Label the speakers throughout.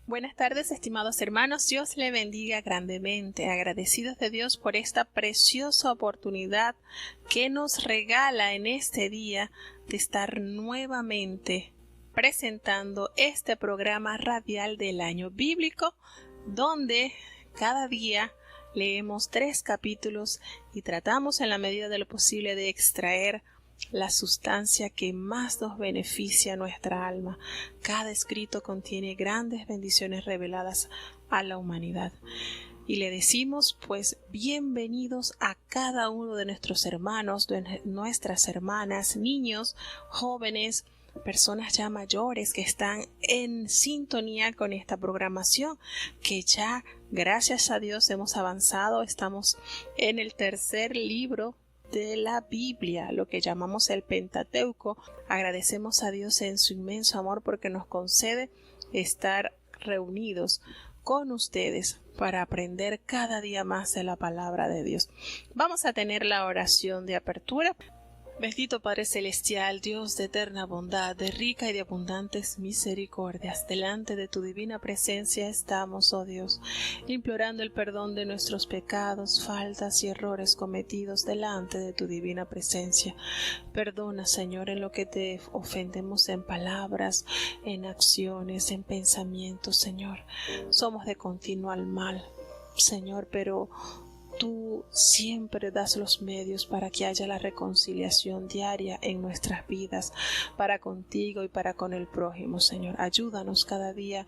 Speaker 1: Buenas tardes, estimados hermanos. Dios le bendiga grandemente. Agradecidos de Dios por esta preciosa oportunidad que nos regala en este día de estar nuevamente presentando este programa radial del año bíblico, donde cada día leemos 3 capítulos y tratamos en la medida de lo posible de extraer la sustancia que más nos beneficia a nuestra alma. Cada escrito contiene grandes bendiciones reveladas a la humanidad. Y le decimos, pues, bienvenidos a cada uno de nuestros hermanos, de nuestras hermanas, niños, jóvenes, personas ya mayores que están en sintonía con esta programación, que ya, gracias a Dios, hemos avanzado. Estamos en el 3er libro de la Biblia, lo que llamamos el Pentateuco. Agradecemos a Dios en su inmenso amor porque nos concede estar reunidos con ustedes para aprender cada día más de la palabra de Dios. Vamos a tener la oración de apertura. Bendito Padre Celestial, Dios de eterna bondad, de rica y de abundantes misericordias, delante de tu divina presencia estamos, oh Dios, implorando el perdón de nuestros pecados, faltas y errores cometidos delante de tu divina presencia. Perdona, Señor, en lo que te ofendemos en palabras, en acciones, en pensamientos, Señor. Somos de continuo al mal, Señor, pero tú siempre das los medios para que haya la reconciliación diaria en nuestras vidas, para contigo y para con el prójimo, Señor. Ayúdanos cada día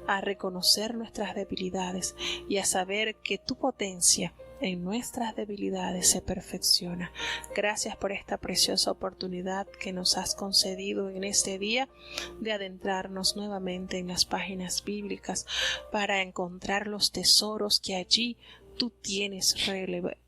Speaker 1: a reconocer nuestras debilidades y a saber que tu potencia en nuestras debilidades se perfecciona. Gracias por esta preciosa oportunidad que nos has concedido en este día de adentrarnos nuevamente en las páginas bíblicas para encontrar los tesoros que allí tú tienes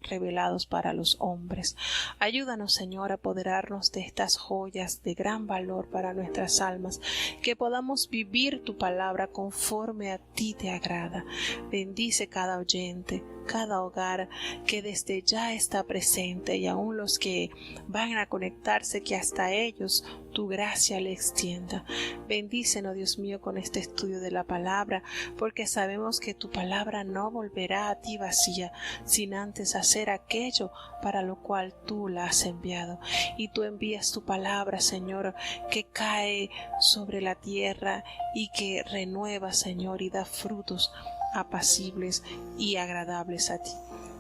Speaker 1: revelados para los hombres. Ayúdanos, Señor, a apoderarnos de estas joyas de gran valor para nuestras almas, que podamos vivir tu palabra conforme a ti te agrada. Bendice cada oyente, cada hogar que desde ya está presente, y aún los que van a conectarse, que hasta ellos tu gracia le extienda. Bendícenos, Dios mío, con este estudio de la palabra, porque sabemos que tu palabra no volverá a ti vacía, sin antes hacer aquello para lo cual tú la has enviado. Y tú envías tu palabra, Señor, que cae sobre la tierra y que renueva, Señor, y da frutos apacibles y agradables a ti.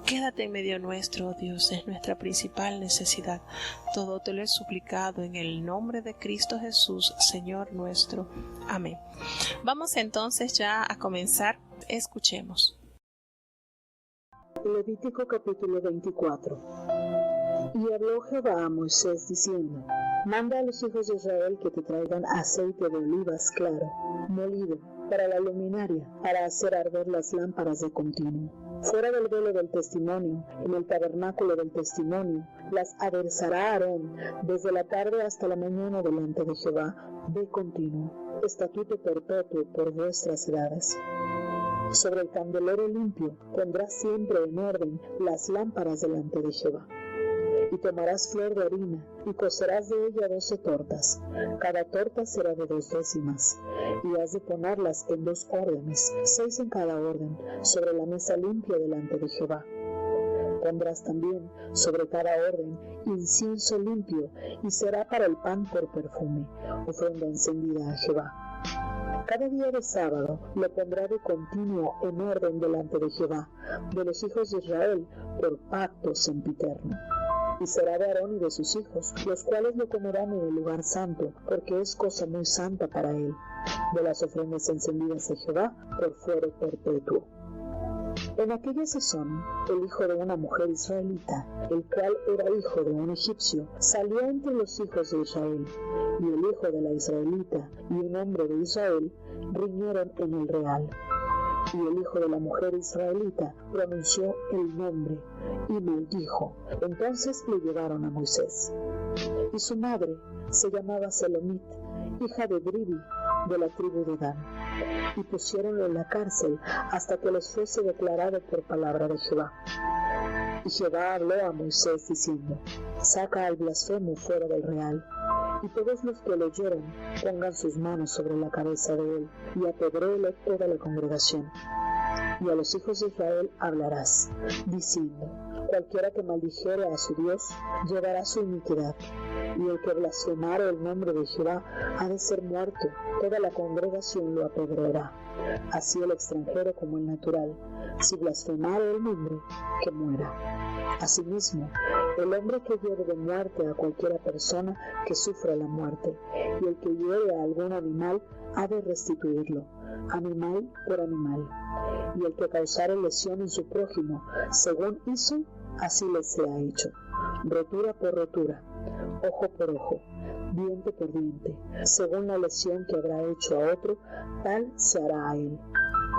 Speaker 1: Quédate en medio nuestro, oh Dios, es nuestra principal necesidad. Todo te lo he suplicado en el nombre de Cristo Jesús, Señor nuestro. Amén. Vamos entonces ya a comenzar. Escuchemos.
Speaker 2: Levítico capítulo 24. Y habló Jehová a Moisés diciendo: Manda a los hijos de Israel que te traigan aceite de olivas claro, molido, para la luminaria, para hacer arder las lámparas de continuo. Fuera del velo del testimonio, en el tabernáculo del testimonio, las aderezará Aarón desde la tarde hasta la mañana delante de Jehová de continuo, estatuto perpetuo por vuestras edades. Sobre el candelero limpio pondrás siempre en orden las lámparas delante de Jehová. Y tomarás flor de harina, y cocerás de ella 12 tortas. Cada torta será de 2 décimas. Y has de ponerlas en 2 órdenes, 6 en cada orden, sobre la mesa limpia delante de Jehová. Pondrás también sobre cada orden incienso limpio, y será para el pan por perfume, ofrenda encendida a Jehová. Cada día de sábado lo pondrá de continuo en orden delante de Jehová, de los hijos de Israel, por pacto sempiterno. Y será de Aarón y de sus hijos, los cuales lo comerán en el lugar santo, porque es cosa muy santa para él, de las ofrendas encendidas a Jehová por fuero perpetuo. En aquella sazón, el hijo de una mujer israelita, el cual era hijo de un egipcio, salió entre los hijos de Israel, y el hijo de la israelita y un hombre de Israel riñeron en el real. Y el hijo de la mujer israelita pronunció el nombre y maldijo. Entonces le llevaron a Moisés. Y su madre se llamaba Selomit, hija de Dribi, de la tribu de Dan. Y pusieronlo en la cárcel hasta que les fuese declarado por palabra de Jehová. Y Jehová habló a Moisés diciendo: Saca al blasfemo fuera del real. y todos los que lo oyeron pongan sus manos sobre la cabeza de él, y apedréele toda la congregación. Y a los hijos de Israel hablarás, diciendo: cualquiera que maldijere a su Dios, llevará su iniquidad, y el que blasfemare el nombre de Jehová ha de ser muerto, toda la congregación lo apedreará, así el extranjero como el natural, si blasfemare el nombre, que muera. Asimismo, el hombre que hiere de muerte a cualquiera persona que sufra la muerte, y el que hiere a algún animal ha de restituirlo, animal por animal. Y el que causare lesión en su prójimo, según hizo, así le sea hecho, rotura por rotura, ojo por ojo, diente por diente, según la lesión que habrá hecho a otro, tal se hará a él.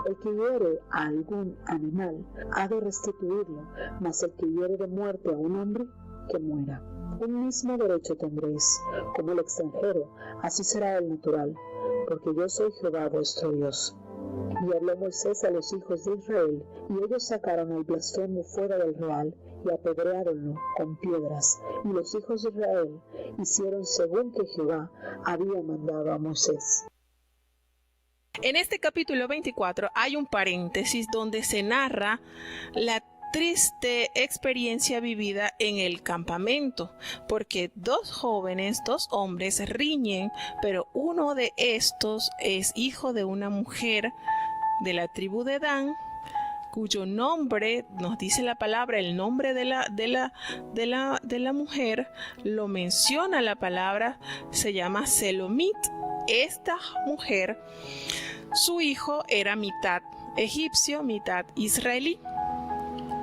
Speaker 2: El que hiere a algún animal ha de restituirlo, mas el que hiere de muerte a un hombre, que muera. Un mismo derecho tendréis, como el extranjero, así será el natural, porque yo soy Jehová vuestro Dios. Y habló Moisés a los hijos de Israel, y ellos sacaron al blasfemo fuera del real, y apedreáronlo con piedras, y los hijos de Israel hicieron según que Jehová había mandado a Moisés.
Speaker 1: En este capítulo 24 hay un paréntesis donde se narra la triste experiencia vivida en el campamento, porque dos hombres riñen, pero uno de estos es hijo de una mujer de la tribu de Dan, cuyo nombre, nos dice la palabra, el nombre de la mujer, lo menciona la palabra, se llama Selomit. Esta mujer, su hijo era mitad egipcio, mitad israelí.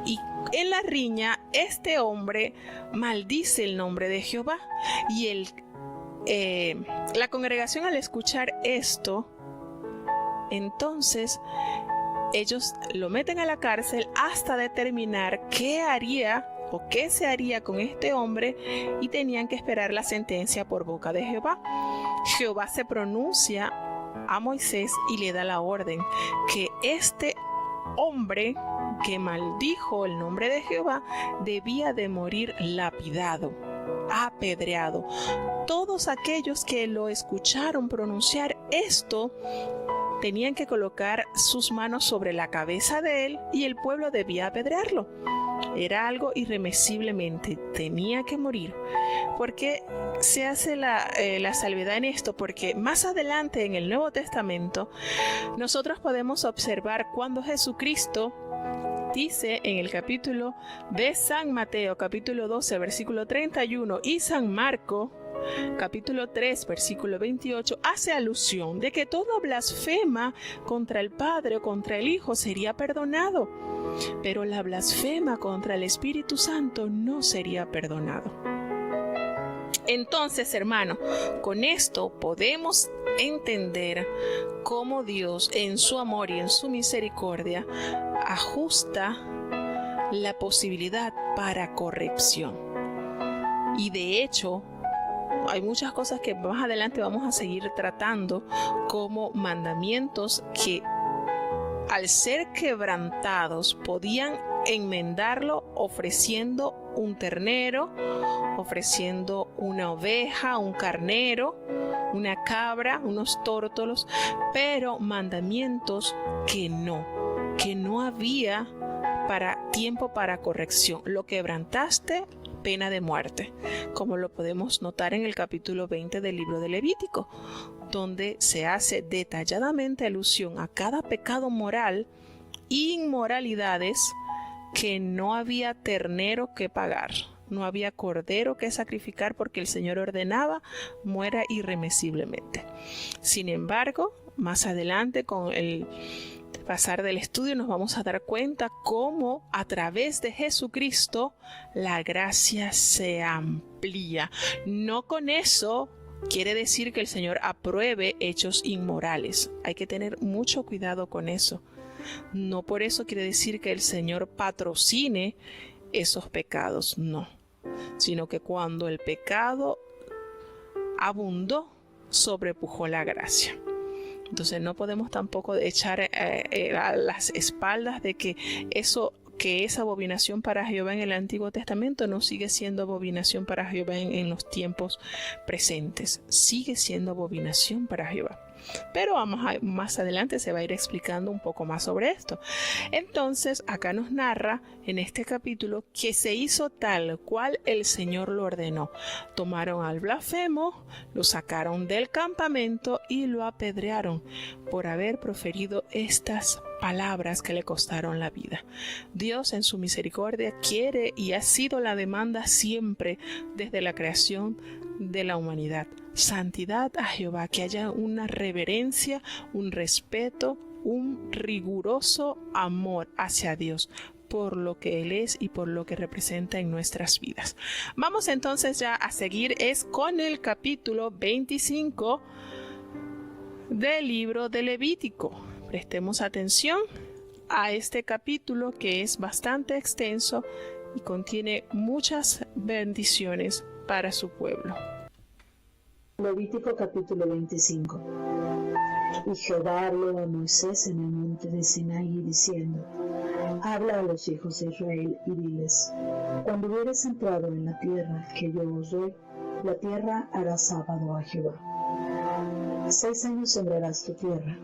Speaker 1: Y en la riña, este hombre maldice el nombre de Jehová. Y la congregación, al escuchar esto, entonces ellos lo meten a la cárcel hasta determinar qué haría o qué se haría con este hombre, y tenían que esperar la sentencia por boca de Jehová. Jehová se pronuncia a Moisés y le da la orden que este hombre que maldijo el nombre de Jehová debía de morir lapidado, apedreado. Todos aquellos que lo escucharon pronunciar esto tenían que colocar sus manos sobre la cabeza de él, y el pueblo debía apedrearlo. Era algo irremisiblemente, tenía que morir. ¿Por qué se hace la salvedad en esto? Porque más adelante en el Nuevo Testamento nosotros podemos observar cuando Jesucristo dice en el capítulo de San Mateo, capítulo 12, versículo 31, y San Marco, capítulo 3, versículo 28, hace alusión de que todo blasfema contra el Padre o contra el Hijo sería perdonado, pero la blasfema contra el Espíritu Santo no sería perdonado. Entonces, hermano, con esto podemos entender cómo Dios, en su amor y en su misericordia, ajusta la posibilidad para corrección. Y de hecho, hay muchas cosas que más adelante vamos a seguir tratando como mandamientos que, al ser quebrantados, podían enmendarlo ofreciendo un ternero, ofreciendo una oveja, un carnero, una cabra, unos tórtolos, pero mandamientos que no había tiempo para corrección. Lo quebrantaste, pena de muerte, como lo podemos notar en el capítulo 20 del libro de Levítico, donde se hace detalladamente alusión a cada pecado moral, inmoralidades, que no había ternero que pagar, no había cordero que sacrificar, porque el Señor ordenaba muera irremisiblemente. Sin embargo, más adelante, con el pasar del estudio, nos vamos a dar cuenta cómo a través de Jesucristo la gracia se amplía. No con eso quiere decir que el Señor apruebe hechos inmorales. Hay que tener mucho cuidado con eso. No por eso quiere decir que el Señor patrocine esos pecados, no. Sino que cuando el pecado abundó, sobrepujó la gracia. Entonces no podemos tampoco echar a las espaldas de que eso que es abominación para Jehová en el Antiguo Testamento no sigue siendo abominación para Jehová en los tiempos presentes. Sigue siendo abominación para Jehová. Pero más adelante se va a ir explicando un poco más sobre esto. Entonces, acá nos narra en este capítulo que se hizo tal cual el Señor lo ordenó. Tomaron al blasfemo, lo sacaron del campamento y lo apedrearon por haber proferido estas palabras que le costaron la vida. Dios en su misericordia quiere y ha sido la demanda siempre desde la creación de la humanidad. Santidad a Jehová, que haya una reverencia, un respeto, un riguroso amor hacia Dios por lo que Él es y por lo que representa en nuestras vidas. Vamos entonces ya a seguir con el capítulo 25 del libro de Levítico. Prestemos atención a este capítulo que es bastante extenso y contiene muchas bendiciones para su pueblo.
Speaker 2: Levítico capítulo 25. Y Jehová habló a Moisés en el monte de Sinaí diciendo: Habla a los hijos de Israel y diles: Cuando hubieres entrado en la tierra que yo os doy, la tierra hará sábado a Jehová. 6 años sembrarás tu tierra,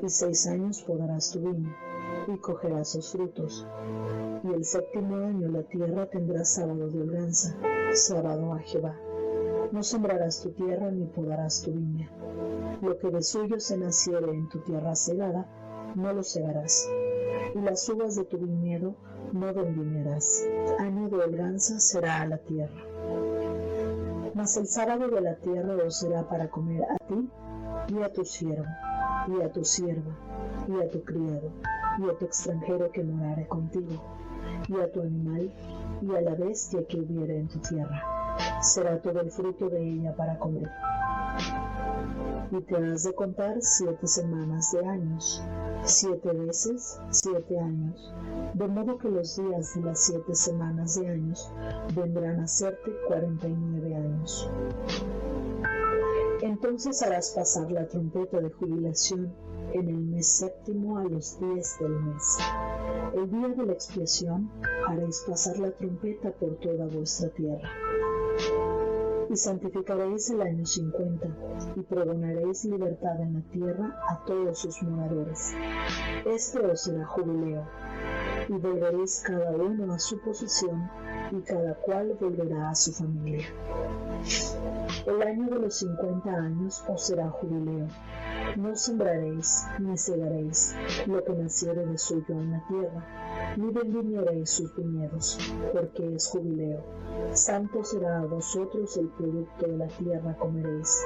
Speaker 2: y 6 años podarás tu viña, y cogerás sus frutos. Y el 7º año la tierra tendrá sábado de holganza, sábado a Jehová. No sembrarás tu tierra ni podarás tu viña. Lo que de suyo se naciere en tu tierra segada, no lo segarás. Y las uvas de tu viñedo no vendimiarás. Año de holganza será a la tierra. Mas el sábado de la tierra os será para comer a ti y a tu siervo, y a tu sierva, y a tu criado, y a tu extranjero que morare contigo, y a tu animal, y a la bestia que hubiere en tu tierra. Será todo el fruto de ella para comer. Y te has de contar 7 semanas de años, 7 veces 7 años, de modo que los días de las 7 semanas de años vendrán a serte 49 años. Entonces harás pasar la trompeta de jubilación en el mes 7º a los 10 del mes. El día de la expiación haréis pasar la trompeta por toda vuestra tierra. Y santificaréis el año 50, y pregonaréis libertad en la tierra a todos sus moradores. Este os será jubileo, y volveréis cada uno a su posesión, y cada cual volverá a su familia. El año de los 50 años os será jubileo. No sembraréis, ni segaréis lo que naciere de suyo en la tierra, ni vendimiaréis sus viñedos, porque es jubileo. Santo será a vosotros el producto de la tierra comeréis.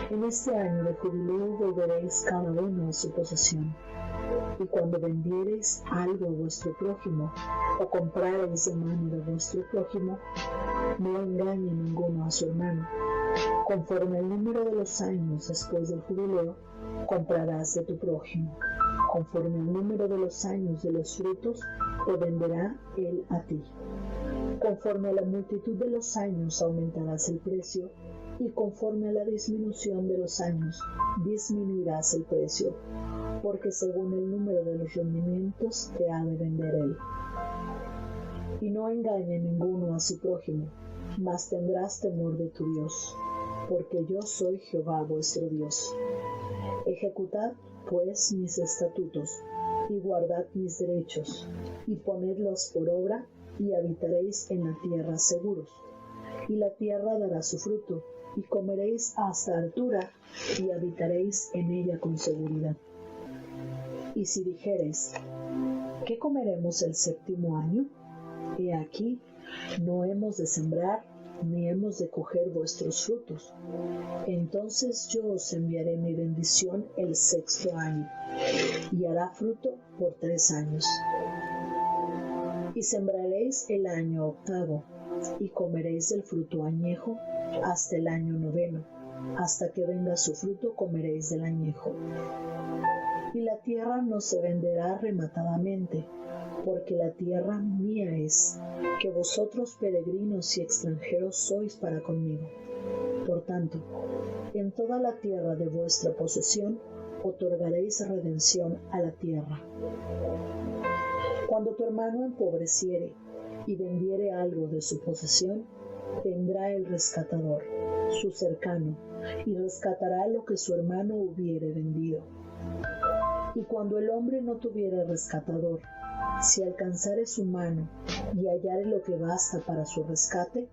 Speaker 2: En este año de jubileo volveréis cada uno a su posesión. Y cuando vendiereis algo a vuestro prójimo, o comprareis de mano de vuestro prójimo, no engañe ninguno a su hermano. Conforme al número de los años después del jubileo, comprarás de tu prójimo. Conforme al número de los años de los frutos, te venderá él a ti. Conforme a la multitud de los años aumentarás el precio, y conforme a la disminución de los años disminuirás el precio, porque según el número de los rendimientos te ha de vender él. Y no engañe ninguno a su prójimo, mas tendrás temor de tu Dios, porque yo soy Jehová vuestro Dios. Ejecutad pues mis estatutos, y guardad mis derechos, y ponedlos por obra, y habitaréis en la tierra seguros. Y la tierra dará su fruto, y comeréis hasta altura, y habitaréis en ella con seguridad. Y si dijereis: ¿qué comeremos el 7º año? He aquí, no hemos de sembrar, ni hemos de coger vuestros frutos. Entonces yo os enviaré mi bendición el 6º año, y hará fruto por 3 años. Y sembraréis el año 8º, y comeréis del fruto añejo hasta el año 9º. Hasta que venga su fruto comeréis del añejo. Y la tierra no se venderá rematadamente, porque la tierra mía es, que vosotros peregrinos y extranjeros sois para conmigo. Por tanto, en toda la tierra de vuestra posesión otorgaréis redención a la tierra. Cuando tu hermano empobreciere y vendiere algo de su posesión, vendrá el rescatador, su cercano, y rescatará lo que su hermano hubiere vendido. Y cuando el hombre no tuviere rescatador, si alcanzare su mano y hallare lo que basta para su rescate,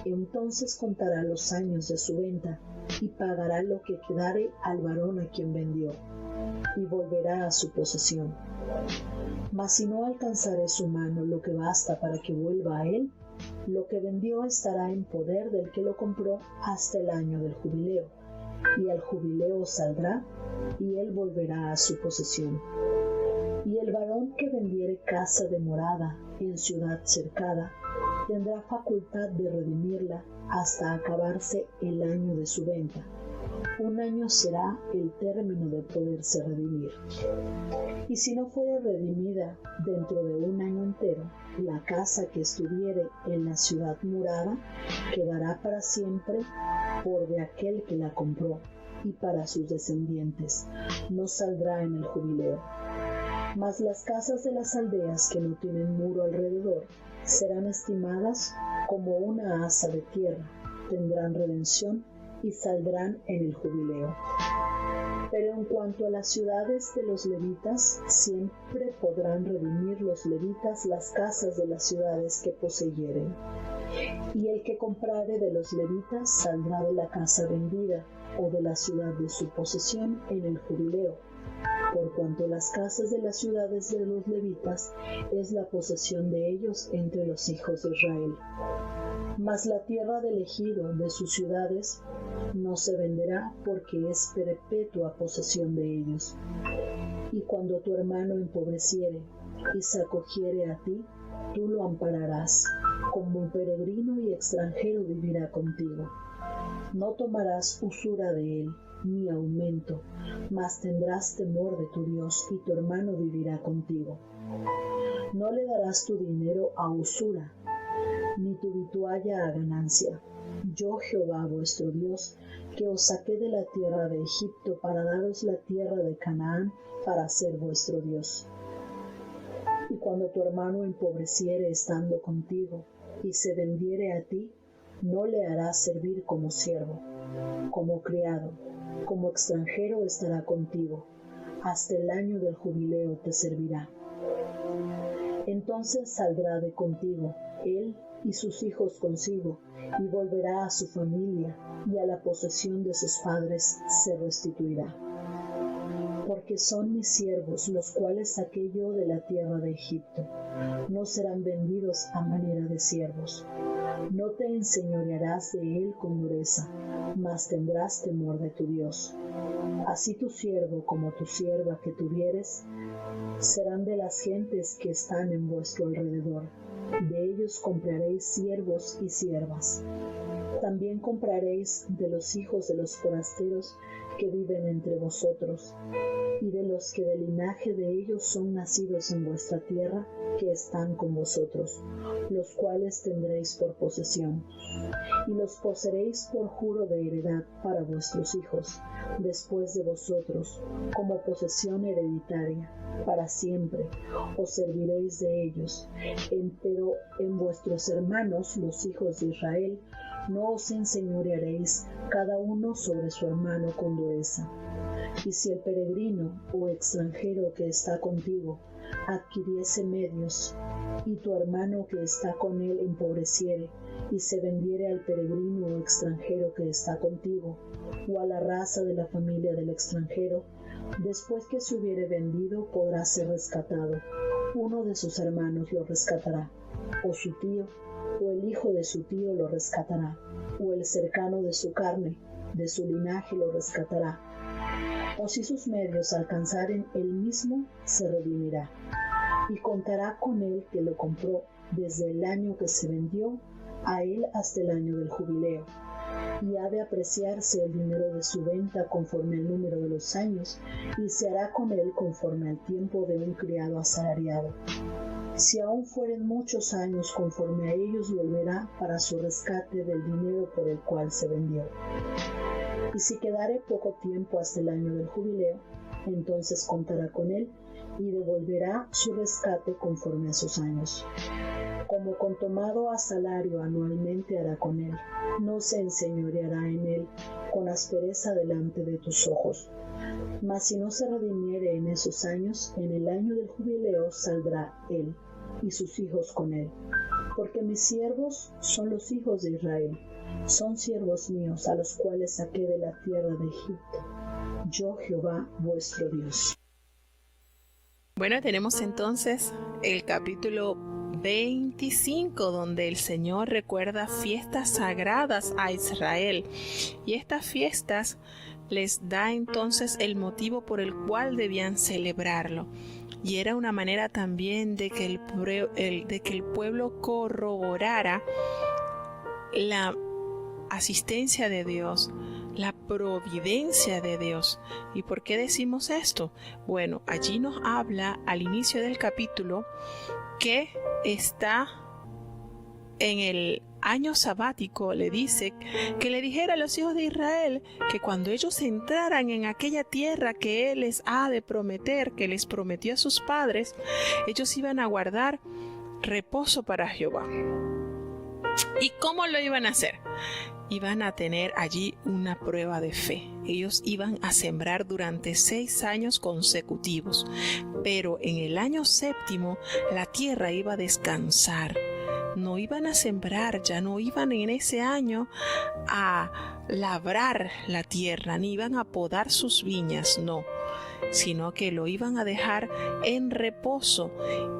Speaker 2: entonces contará los años de su venta y pagará lo que quedare al varón a quien vendió, y volverá a su posesión. Mas si no alcanzare su mano lo que basta para que vuelva a él, lo que vendió estará en poder del que lo compró hasta el año del jubileo, y al jubileo saldrá, y él volverá a su posesión. Y el varón que vendiere casa de morada en ciudad cercada, tendrá facultad de redimirla hasta acabarse el año de su venta. Un año será el término de poderse redimir. Y si no fuere redimida dentro de un año entero, la casa que estuviere en la ciudad murada quedará para siempre por de aquel que la compró y para sus descendientes. No saldrá en el jubileo. Mas las casas de las aldeas que no tienen muro alrededor serán estimadas como una haza de tierra, tendrán redención y saldrán en el jubileo. Pero en cuanto a las ciudades de los levitas, siempre podrán redimir los levitas las casas de las ciudades que poseyeren. Y el que comprare de los levitas saldrá de la casa vendida o de la ciudad de su posesión en el jubileo, por cuanto las casas de las ciudades de los levitas es la posesión de ellos entre los hijos de Israel. Mas la tierra del ejido de sus ciudades no se venderá, porque es perpetua posesión de ellos. Y cuando tu hermano empobreciere y se acogiere a ti, tú lo ampararás, como un peregrino y extranjero vivirá contigo. No tomarás usura de él, ni aumento, mas tendrás temor de tu Dios, y tu hermano vivirá contigo. No le darás tu dinero a usura, ni tu vitualla a ganancia. Yo, Jehová vuestro Dios, que os saqué de la tierra de Egipto para daros la tierra de Canaán para ser vuestro Dios. Y cuando tu hermano empobreciere estando contigo y se vendiere a ti, no le harás servir como siervo, como criado, como extranjero estará contigo, hasta el año del jubileo te servirá. Entonces saldrá de contigo él y sus hijos consigo, y volverá a su familia, y a la posesión de sus padres se restituirá. Porque son mis siervos, los cuales saqué yo de la tierra de Egipto. No serán vendidos a manera de siervos. No te enseñorearás de él con dureza, mas tendrás temor de tu Dios. Así tu siervo como tu sierva que tuvieres serán de las gentes que están en vuestro alrededor. De ellos compraréis siervos y siervas. También compraréis de los hijos de los forasteros que viven entre vosotros, y de los que del linaje de ellos son nacidos en vuestra tierra, que están con vosotros, los cuales tendréis por posesión, y los poseeréis por juro de heredad para vuestros hijos, después de vosotros, como posesión hereditaria, para siempre, os serviréis de ellos. Pero en vuestros hermanos, los hijos de Israel, no os enseñorearéis cada uno sobre su hermano con dureza. Y si el peregrino o extranjero que está contigo adquiriese medios, y tu hermano que está con él empobreciere, y se vendiere al peregrino o extranjero que está contigo, o a la raza de la familia del extranjero, después que se hubiere vendido podrá ser rescatado. Uno de sus hermanos lo rescatará, o su tío, o el hijo de su tío lo rescatará, o el cercano de su carne, de su linaje lo rescatará. O si sus medios alcanzaren él mismo, se redimirá, y contará con él que lo compró desde el año que se vendió a él hasta el año del jubileo, y ha de apreciarse el dinero de su venta conforme al número de los años, y se hará con él conforme al tiempo de un criado asalariado. Si aún fueren muchos años, conforme a ellos volverá para su rescate del dinero por el cual se vendió. Y si quedare poco tiempo hasta el año del jubileo, entonces contará con él, y devolverá su rescate conforme a sus años. Como contomado a salario anualmente hará con él, no se enseñoreará en él con aspereza delante de tus ojos. Mas si no se redimiere en esos años, en el año del jubileo saldrá él y sus hijos con él. Porque mis siervos son los hijos de Israel, son siervos míos a los cuales saqué de la tierra de Egipto. Yo Jehová vuestro Dios.
Speaker 1: Bueno, tenemos entonces el capítulo 25, donde el Señor recuerda fiestas sagradas a Israel. Y estas fiestas les da entonces el motivo por el cual debían celebrarlo. Y era una manera también de que el pueblo corroborara la asistencia de Dios, la providencia de Dios. ¿Y por qué decimos esto? Bueno, allí nos habla al inicio del capítulo que está en el año sabático, le dice que le dijera a los hijos de Israel que cuando ellos entraran en aquella tierra que Él les ha de prometer, que les prometió a sus padres, ellos iban a guardar reposo para Jehová. ¿Y cómo lo iban a hacer? Iban a tener allí una prueba de fe. Ellos iban a sembrar durante 6 años consecutivos, pero en el año 7º la tierra iba a descansar. No iban a sembrar, ya no iban en ese año a labrar la tierra, ni iban a podar sus viñas, no, sino que lo iban a dejar en reposo.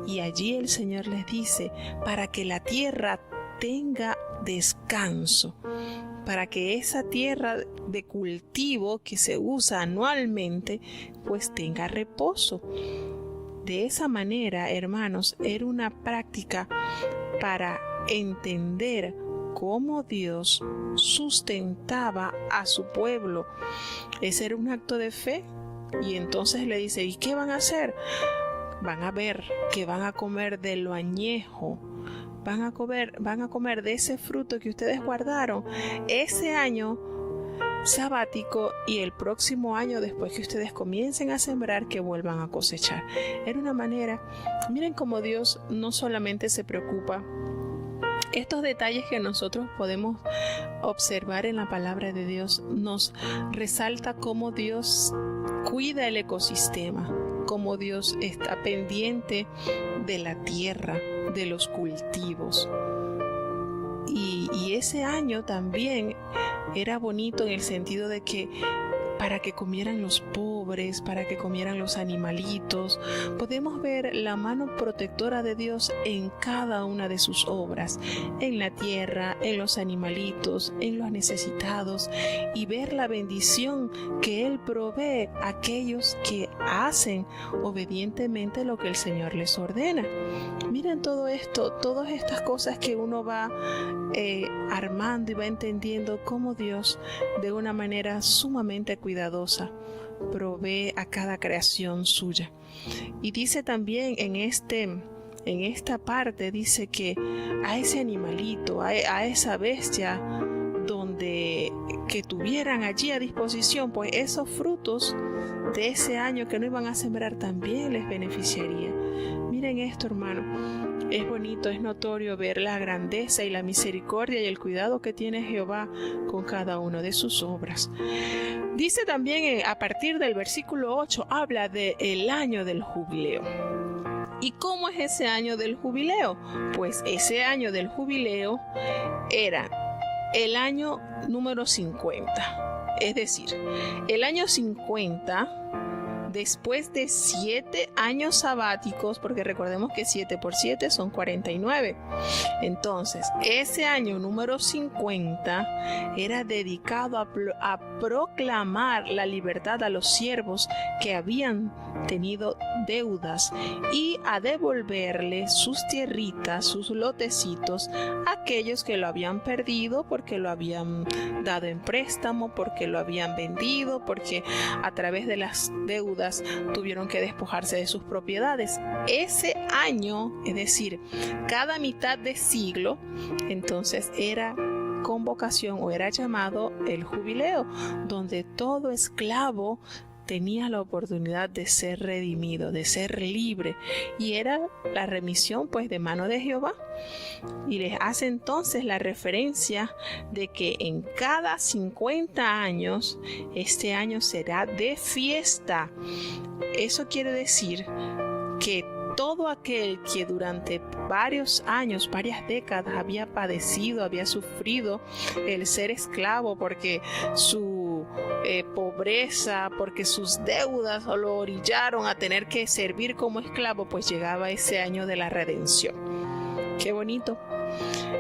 Speaker 1: Y allí el Señor les dice, para que la tierra tenga descanso, para que esa tierra de cultivo que se usa anualmente, pues tenga reposo. De esa manera, hermanos, era una práctica para entender cómo Dios sustentaba a su pueblo. Ese era un acto de fe. Y entonces le dice, ¿y qué van a hacer? Van a ver que van a comer de lo añejo. Van a comer de ese fruto que ustedes guardaron ese año sabático, y el próximo año, después que ustedes comiencen a sembrar, que vuelvan a cosechar. Era una manera, miren cómo Dios no solamente se preocupa, estos detalles que nosotros podemos observar en la palabra de Dios nos resalta cómo Dios cuida el ecosistema, cómo Dios está pendiente de la tierra, de los cultivos. Y ese año también era bonito en el sentido de que para que comieran los pobres, para que comieran los animalitos. Podemos ver la mano protectora de Dios en cada una de sus obras, en la tierra, en los animalitos, en los necesitados, y ver la bendición que Él provee a aquellos que hacen obedientemente lo que el Señor les ordena. Miren todo esto, todas estas cosas que uno va armando y va entendiendo cómo Dios, de una manera sumamente cuidadosa, provee a cada creación suya. Y dice también en esta parte, dice que a ese animalito, a esa bestia, que tuvieran allí a disposición, pues esos frutos de ese año que no iban a sembrar también les beneficiaría. Miren esto, hermano. Es bonito, es notorio ver la grandeza y la misericordia y el cuidado que tiene Jehová con cada una de sus obras. Dice también a partir del versículo 8, habla del año del jubileo. ¿Y cómo es ese año del jubileo? Pues ese año del jubileo era el año número 50. Es decir, el año 50... después de 7 años sabáticos, porque recordemos que 7 por 7 son 49. Entonces, ese año número 50 era dedicado a proclamar la libertad a los siervos que habían tenido deudas y a devolverle sus tierritas, sus lotecitos, a aquellos que lo habían perdido porque lo habían dado en préstamo, porque lo habían vendido, porque a través de las deudas tuvieron que despojarse de sus propiedades. Ese año, es decir, cada mitad de siglo, entonces era convocación o era llamado el jubileo, donde todo esclavo tenía la oportunidad de ser redimido, de ser libre, y era la remisión pues de mano de Jehová. Y les hace entonces la referencia de que en cada 50 años, este año será de fiesta. Eso quiere decir que todo aquel que durante varios años, varias décadas había padecido, había sufrido el ser esclavo porque su pobreza, porque sus deudas lo orillaron a tener que servir como esclavo, pues llegaba ese año de la redención. Qué bonito.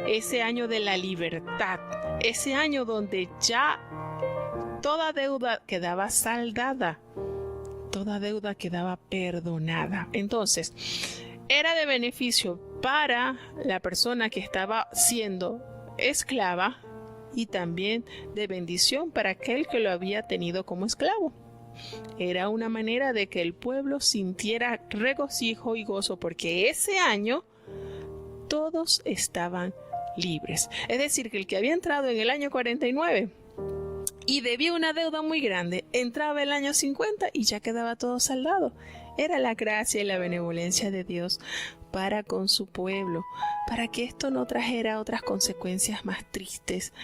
Speaker 1: Ese año de la libertad, ese año donde ya toda deuda quedaba saldada, toda deuda quedaba perdonada. Entonces, era de beneficio para la persona que estaba siendo esclava y también de bendición para aquel que lo había tenido como esclavo. Era una manera de que el pueblo sintiera regocijo y gozo porque ese año todos estaban libres. Es decir, que el que había entrado en el año 49 y debía una deuda muy grande, entraba el año 50 y ya quedaba todo saldado. Era la gracia y la benevolencia de Dios para con su pueblo, para que esto no trajera otras consecuencias más tristes,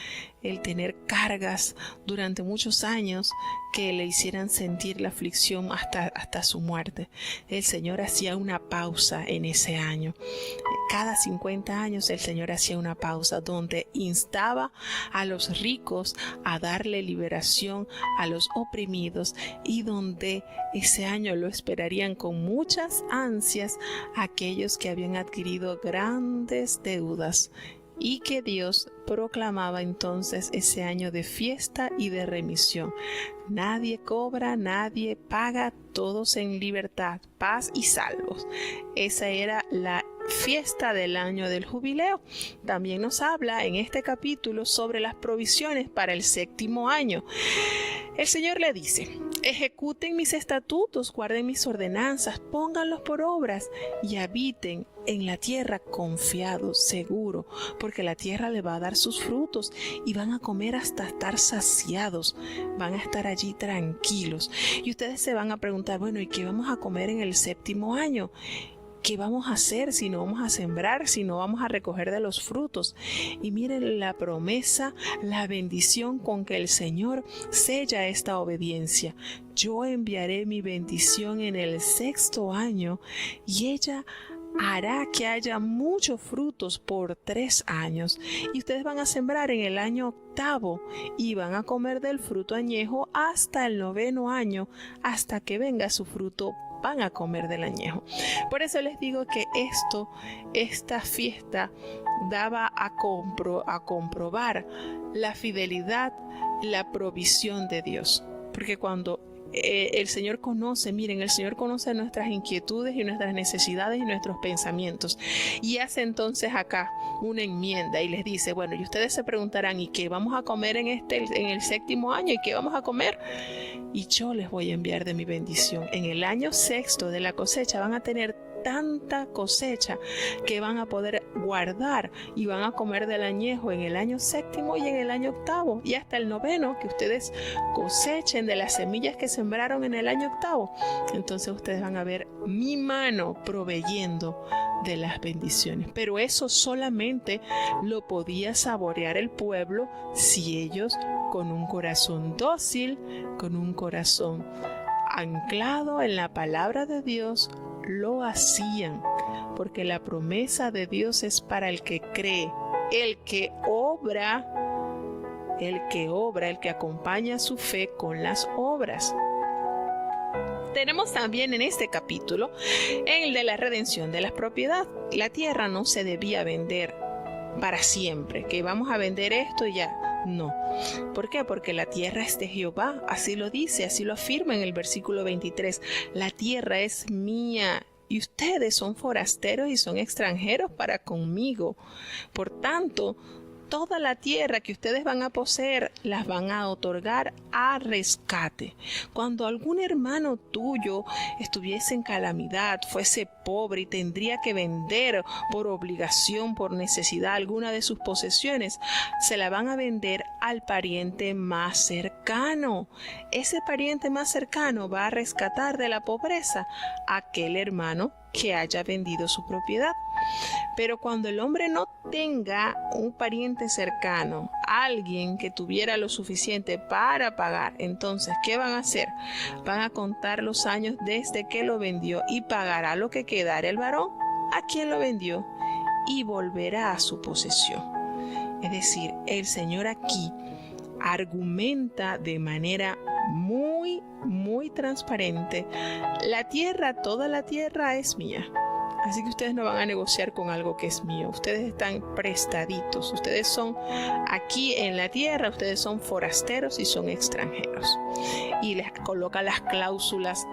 Speaker 1: el tener cargas durante muchos años que le hicieran sentir la aflicción hasta su muerte. El Señor hacía una pausa en ese año. Cada 50 años el Señor hacía una pausa donde instaba a los ricos a darle liberación a los oprimidos y donde ese año lo esperarían con muchas ansias aquellos que habían adquirido grandes deudas y que Dios proclamaba entonces ese año de fiesta y de remisión. Nadie cobra, nadie paga, todos en libertad, paz y salvos. Esa era la fiesta del año del jubileo. También nos habla en este capítulo sobre las provisiones para el 7º año. El Señor le dice: ejecuten mis estatutos, guarden mis ordenanzas, pónganlos por obras y habiten en la tierra confiados, seguro, porque la tierra le va a dar sus frutos y van a comer hasta estar saciados, van a estar allí tranquilos. Y ustedes se van a preguntar, bueno, ¿y qué vamos a comer en el 7º año? ¿Qué vamos a hacer si no vamos a sembrar, si no vamos a recoger de los frutos? Y miren la promesa, la bendición con que el Señor sella esta obediencia. Yo enviaré mi bendición en el 6º año y ella hará que haya muchos frutos por 3 años. Y ustedes van a sembrar en el año 8º y van a comer del fruto añejo hasta el 9º año, hasta que venga su fruto van a comer del añejo. Por eso les digo que esta fiesta daba a comprobar la fidelidad, la provisión de Dios. Porque cuando el Señor conoce, miren, el Señor conoce nuestras inquietudes y nuestras necesidades y nuestros pensamientos. Y hace entonces acá una enmienda y les dice, bueno, y ustedes se preguntarán, ¿y qué vamos a comer en el 7º año? ¿Y qué vamos a comer? Y yo les voy a enviar de mi bendición. En el año 6º de la cosecha van a tener tanta cosecha que van a poder guardar y van a comer del añejo en el año 7º y en el año 8º y hasta el 9º, que ustedes cosechen de las semillas que sembraron en el año 8º. Entonces ustedes van a ver mi mano proveyendo de las bendiciones. Pero eso solamente lo podía saborear el pueblo si ellos, con un corazón dócil, con un corazón anclado en la palabra de Dios, lo hacían, porque la promesa de Dios es para el que cree, el que obra, el que acompaña su fe con las obras. Tenemos también en este capítulo el de la redención de la propiedad. La tierra no se debía vender para siempre, que vamos a vender esto y ya. No. ¿Por qué? Porque la tierra es de Jehová, así lo dice, así lo afirma en el versículo 23. La tierra es mía y ustedes son forasteros y son extranjeros para conmigo. Por tanto, toda la tierra que ustedes van a poseer, las van a otorgar a rescate. Cuando algún hermano tuyo estuviese en calamidad, fuese pobre y tendría que vender por obligación, por necesidad alguna de sus posesiones, se la van a vender al pariente más cercano. Ese pariente más cercano va a rescatar de la pobreza a aquel hermano que haya vendido su propiedad. Pero cuando el hombre no tenga un pariente cercano, alguien que tuviera lo suficiente para pagar, entonces, ¿qué van a hacer? Van a contar los años desde que lo vendió y pagará lo que quedara el varón a quien lo vendió y volverá a su posesión. Es decir, el Señor aquí argumenta de manera muy transparente: la tierra, toda la tierra es mía. Así que ustedes no van a negociar con algo que es mío. Ustedes están prestaditos. Ustedes son aquí en la tierra, ustedes son forasteros y son extranjeros. Y les coloca las cláusulas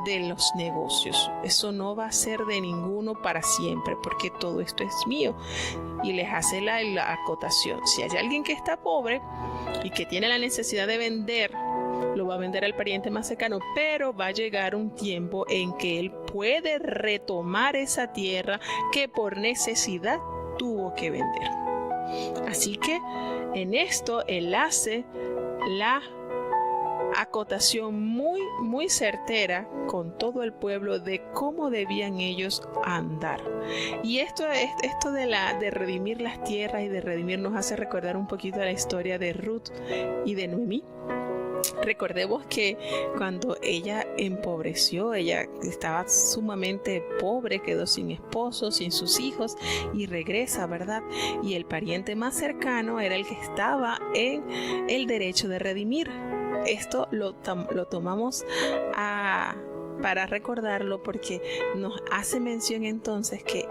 Speaker 1: de los negocios. Eso no va a ser de ninguno para siempre, porque todo esto es mío. Y les hace la acotación: si hay alguien que está pobre y que tiene la necesidad de vender, lo va a vender al pariente más cercano, pero va a llegar un tiempo en que él puede retomar esa tierra que por necesidad tuvo que vender. Así que en esto él hace la acotación muy certera con todo el pueblo de cómo debían ellos andar. Y esto de redimir las tierras y de redimir nos hace recordar un poquito la historia de Ruth y de Noemí. Recordemos que cuando ella empobreció, ella estaba sumamente pobre, quedó sin esposo, sin sus hijos, y regresa, ¿verdad? Y el pariente más cercano era el que estaba en el derecho de redimir. Esto lo tomamos para recordarlo, porque nos hace mención entonces que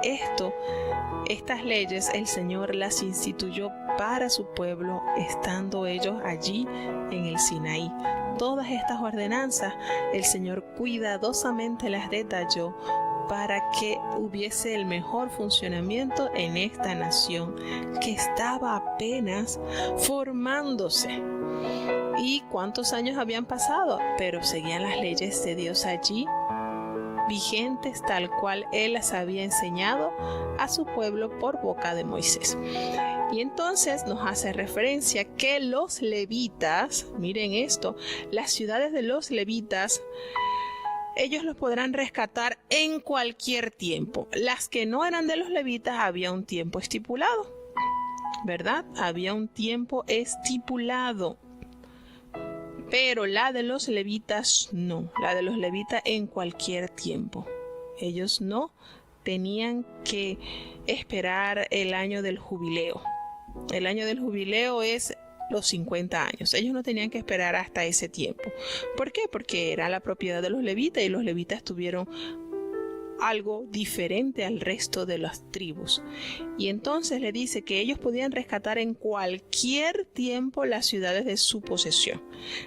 Speaker 1: estas leyes el Señor las instituyó para su pueblo estando ellos allí en el Sinaí. Todas estas ordenanzas el Señor cuidadosamente las detalló para que hubiese el mejor funcionamiento en esta nación que estaba apenas formándose. ¿Y cuántos años habían pasado? Pero seguían las leyes de Dios allí, vigentes tal cual Él las había enseñado a su pueblo por boca de Moisés. Y entonces nos hace referencia que los levitas, miren esto, las ciudades de los levitas, ellos los podrán rescatar en cualquier tiempo. Las que no eran de los levitas había un tiempo estipulado, ¿verdad? Había un tiempo estipulado. Pero la de los levitas no, la de los levitas en cualquier tiempo. Ellos no tenían que esperar el año del jubileo. El año del jubileo es los 50 años. Ellos no tenían que esperar hasta ese tiempo. ¿Por qué? Porque era la propiedad de los levitas y los levitas tuvieron algo diferente al resto de las tribus. Y entonces le dice que ellos podían rescatar en cualquier tiempo las ciudades de su posesión.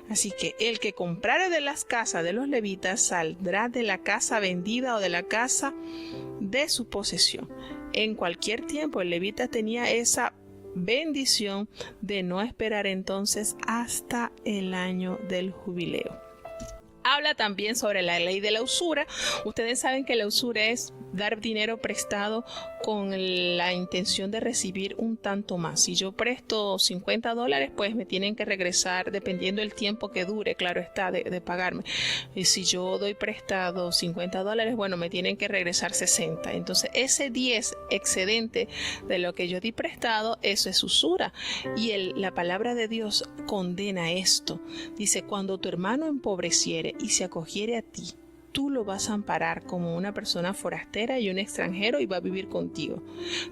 Speaker 1: Así que el que comprara de las casas de los levitas saldrá de la casa vendida o de la casa de su posesión. En cualquier tiempo el levita tenía esa bendición de no esperar entonces hasta el año del jubileo. Habla también sobre la ley de la usura. Ustedes saben que la usura es dar dinero prestado con la intención de recibir un tanto más. Si yo presto $50, pues me tienen que regresar, dependiendo del tiempo que dure, claro está, de pagarme. Y si yo doy prestado $50, bueno, me tienen que regresar 60. Entonces ese 10 excedente de lo que yo di prestado, eso es usura. Y la palabra de Dios condena esto. Dice: cuando tu hermano empobreciere y se acogiere a ti, tú lo vas a amparar como una persona forastera y un extranjero y va a vivir contigo.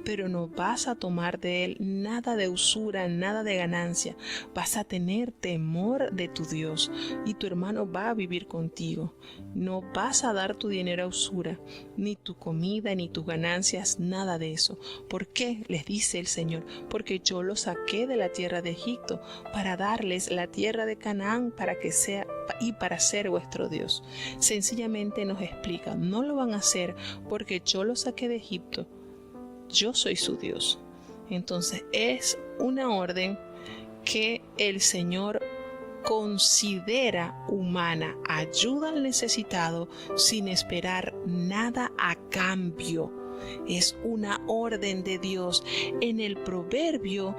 Speaker 1: Pero no vas a tomar de él nada de usura, nada de ganancia. Vas a tener temor de tu Dios y tu hermano va a vivir contigo. No vas a dar tu dinero a usura, ni tu comida, ni tus ganancias, nada de eso. ¿Por qué? Les dice el Señor: porque yo los saqué de la tierra de Egipto para darles la tierra de Canaán para que sea y para ser vuestro Dios. Sencillamente nos explica: no lo van a hacer porque yo los saqué de Egipto, yo soy su Dios. Entonces es una orden que el Señor considera humana. Ayuda al necesitado sin esperar nada a cambio. Es una orden de Dios. En el Proverbio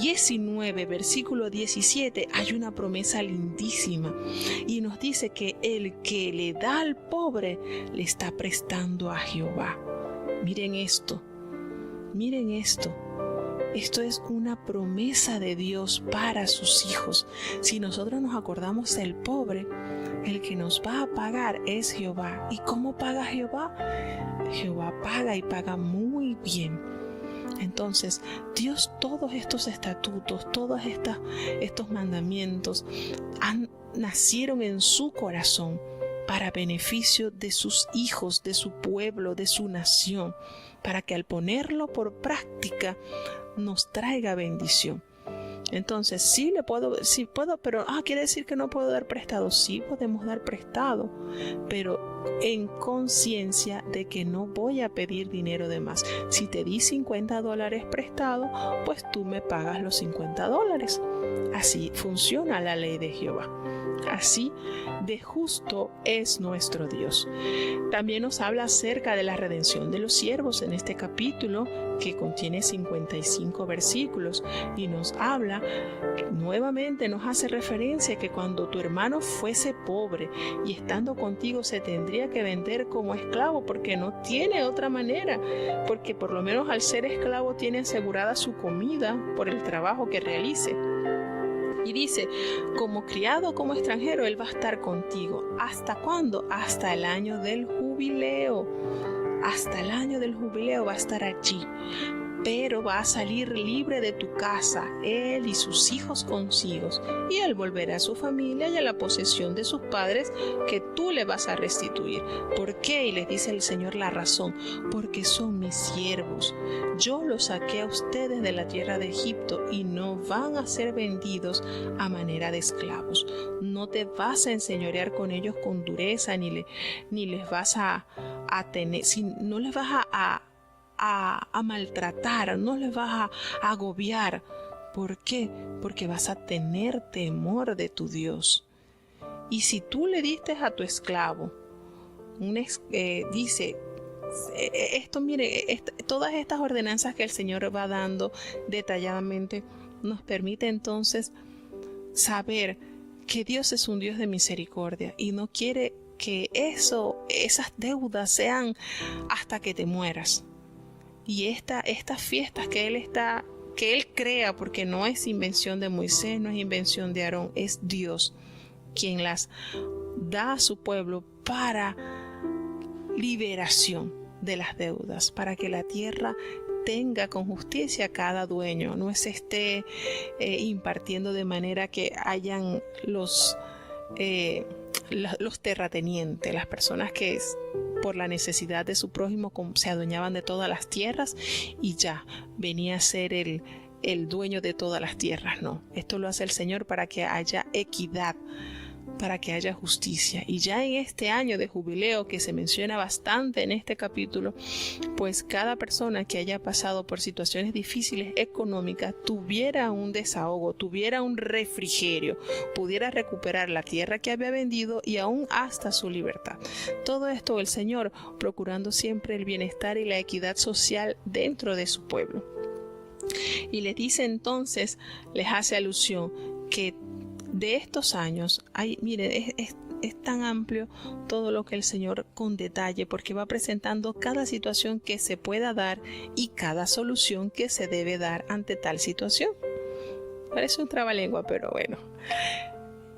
Speaker 1: 19, versículo 17, hay una promesa lindísima y nos dice que el que le da al pobre le está prestando a Jehová. Miren esto, miren esto. Esto es una promesa de Dios para sus hijos. Si nosotros nos acordamos del pobre, el que nos va a pagar es Jehová. ¿Y cómo paga Jehová? Jehová paga y paga muy bien. Entonces, Dios, todos estos estatutos, todos estos mandamientos nacieron en su corazón para beneficio de sus hijos, de su pueblo, de su nación, para que al ponerlo por práctica nos traiga bendición. Entonces, sí puedo, pero ¿quiere decir que no puedo dar prestado? Sí podemos dar prestado, pero en conciencia de que no voy a pedir dinero de más. Si te di $50 prestado, pues tú me pagas los $50. Así funciona la ley de Jehová. Así de justo es nuestro Dios. También nos habla acerca de la redención de los siervos en este capítulo, que contiene 55 versículos, y nos habla, nuevamente nos hace referencia que cuando tu hermano fuese pobre y estando contigo se tendría que vender como esclavo, porque no tiene otra manera, porque por lo menos al ser esclavo tiene asegurada su comida por el trabajo que realice. Y dice, como criado, como extranjero, él va a estar contigo. ¿Hasta cuándo? Hasta el año del jubileo. Hasta el año del jubileo va a estar allí. Pero va a salir libre de tu casa, él y sus hijos consigo, y él volverá a su familia y a la posesión de sus padres que tú le vas a restituir. ¿Por qué? Y les dice el Señor la razón: porque son mis siervos. Yo los saqué a ustedes de la tierra de Egipto y no van a ser vendidos a manera de esclavos. No te vas a enseñorear con ellos con dureza, ni les vas a tener, no les vas a maltratar, no les vas a agobiar. ¿Por qué? Porque vas a tener temor de tu Dios. Y si tú le diste a tu esclavo, dice esto, mire, todas estas ordenanzas que el Señor va dando detalladamente nos permite entonces saber que Dios es un Dios de misericordia y no quiere que esas deudas sean hasta que te mueras. Y estas fiestas que Él crea, porque no es invención de Moisés, no es invención de Aarón, es Dios quien las da a su pueblo para liberación de las deudas, para que la tierra tenga con justicia cada dueño, no se esté impartiendo de manera que hayan los terratenientes, las personas que por la necesidad de su prójimo se adueñaban de todas las tierras y ya venía a ser el dueño de todas las tierras. No, esto lo hace el Señor para que haya equidad, para que haya justicia. Y ya en este año de jubileo, que se menciona bastante en este capítulo, pues cada persona que haya pasado por situaciones difíciles económicas tuviera un desahogo, tuviera un refrigerio, pudiera recuperar la tierra que había vendido y aún hasta su libertad. Todo esto el Señor procurando siempre el bienestar y la equidad social dentro de su pueblo. Y les dice entonces, les hace alusión que de estos años, miren, es tan amplio todo lo que el Señor con detalle, porque va presentando cada situación que se pueda dar y cada solución que se debe dar ante tal situación. Parece un trabalengua, pero bueno.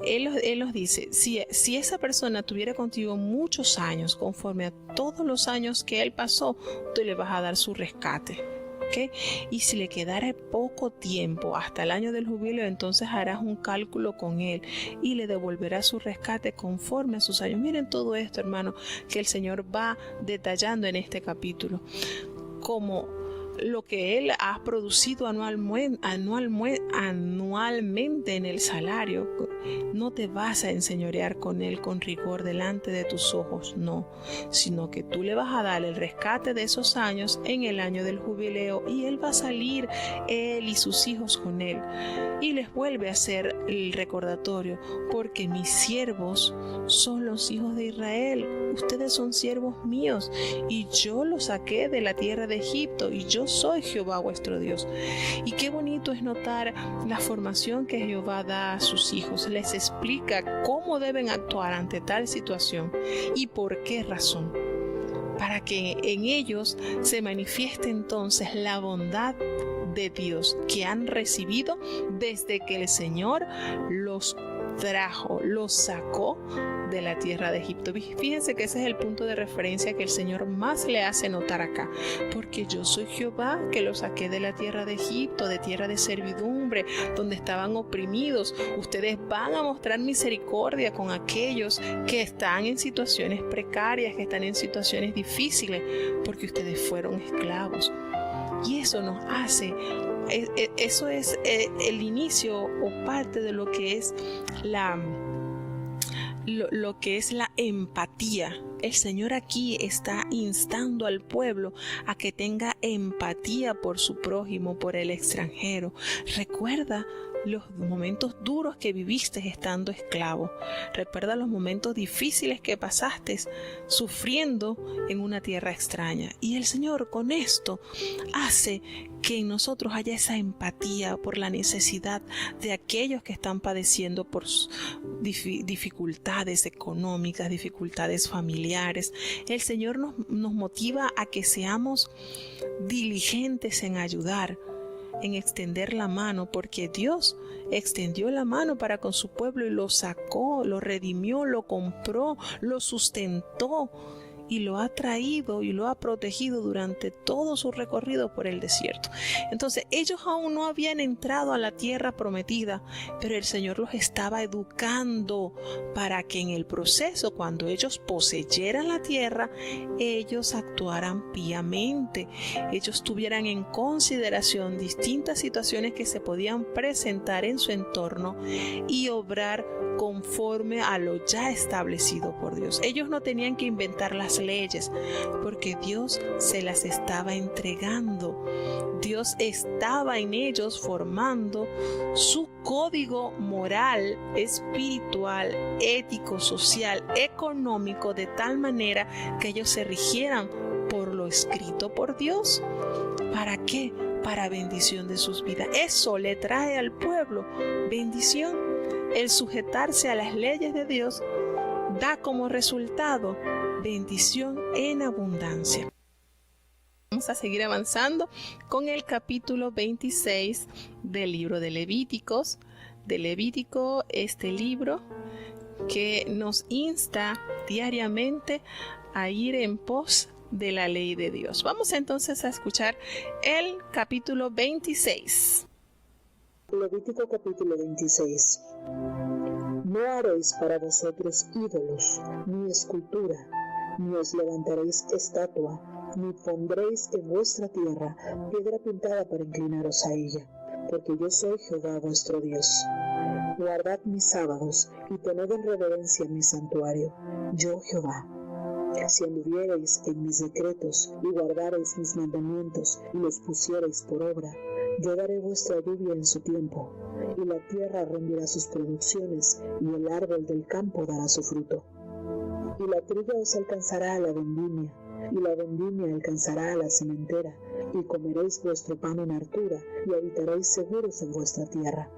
Speaker 1: Él nos dice, si esa persona tuviera contigo muchos años, conforme a todos los años que él pasó, tú le vas a dar su rescate. ¿Okay? Y si le quedara poco tiempo hasta el año del jubileo, entonces harás un cálculo con él y le devolverás su rescate conforme a sus años. Miren todo esto, hermano, que el Señor va detallando en este capítulo, como lo que él ha producido anualmente en el salario. No te vas a enseñorear con él con rigor delante de tus ojos, no, sino que tú le vas a dar el rescate de esos años en el año del jubileo, y él va a salir, él y sus hijos con él, y les vuelve a hacer el recordatorio: porque mis siervos son los hijos de Israel, ustedes son siervos míos, y yo los saqué de la tierra de Egipto, y yo soy Jehová vuestro Dios. Y qué bonito es notar la formación que Jehová da a sus hijos. Les explica cómo deben actuar ante tal situación y por qué razón, para que en ellos se manifieste entonces la bondad de Dios que han recibido desde que el Señor los trajo, los sacó de la tierra de Egipto. Fíjense que ese es el punto de referencia que el Señor más le hace notar acá: porque yo soy Jehová que los saqué de la tierra de Egipto, de tierra de servidumbre, donde estaban oprimidos. Ustedes van a mostrar misericordia con aquellos que están en situaciones precarias, que están en situaciones difíciles, porque ustedes fueron esclavos. Y eso nos hace, eso es el inicio o parte de lo que es lo que es la empatía. El Señor aquí está instando al pueblo a que tenga empatía por su prójimo, por el extranjero. Recuerda los momentos duros que viviste estando esclavo. Recuerda los momentos difíciles que pasaste sufriendo en una tierra extraña. Y el Señor con esto hace que en nosotros haya esa empatía por la necesidad de aquellos que están padeciendo por dificultades económicas, dificultades familiares. El Señor nos motiva a que seamos diligentes en ayudar, en extender la mano, porque Dios extendió la mano para con su pueblo y lo sacó, lo redimió, lo compró, lo sustentó y lo ha traído y lo ha protegido durante todo su recorrido por el desierto. Entonces ellos aún no habían entrado a la tierra prometida, pero el Señor los estaba educando para que en el proceso, cuando ellos poseyeran la tierra, ellos actuaran piamente, ellos tuvieran en consideración distintas situaciones que se podían presentar en su entorno y obrar conforme a lo ya establecido por Dios. Ellos no tenían que inventar las leyes, porque Dios se las estaba entregando. Dios estaba en ellos formando su código moral, espiritual, ético, social, económico, de tal manera que ellos se rigieran por lo escrito por Dios. ¿Para qué? Para bendición de sus vidas. Eso le trae al pueblo bendición. El sujetarse a las leyes de Dios da como resultado bendición en abundancia. Vamos a seguir avanzando con el capítulo 26 del libro de Levíticos. De Levítico, este libro que nos insta diariamente a ir en pos de la ley de Dios. Vamos entonces a escuchar el capítulo 26.
Speaker 2: Levítico capítulo 26. No haréis para vosotros ídolos, ni escultura, ni os levantaréis estatua, ni pondréis en vuestra tierra piedra pintada para inclinaros a ella, porque yo soy Jehová vuestro Dios. Guardad mis sábados y tened en reverencia mi santuario, yo Jehová. Si anduviereis en mis decretos y guardareis mis mandamientos y los pusiereis por obra, yo daré vuestra lluvia en su tiempo, y la tierra rendirá sus producciones, y el árbol del campo dará su fruto. Y la triga os alcanzará a la vendimia, y la vendimia alcanzará a la sementera, y comeréis vuestro pan en hartura, y habitaréis seguros en vuestra tierra.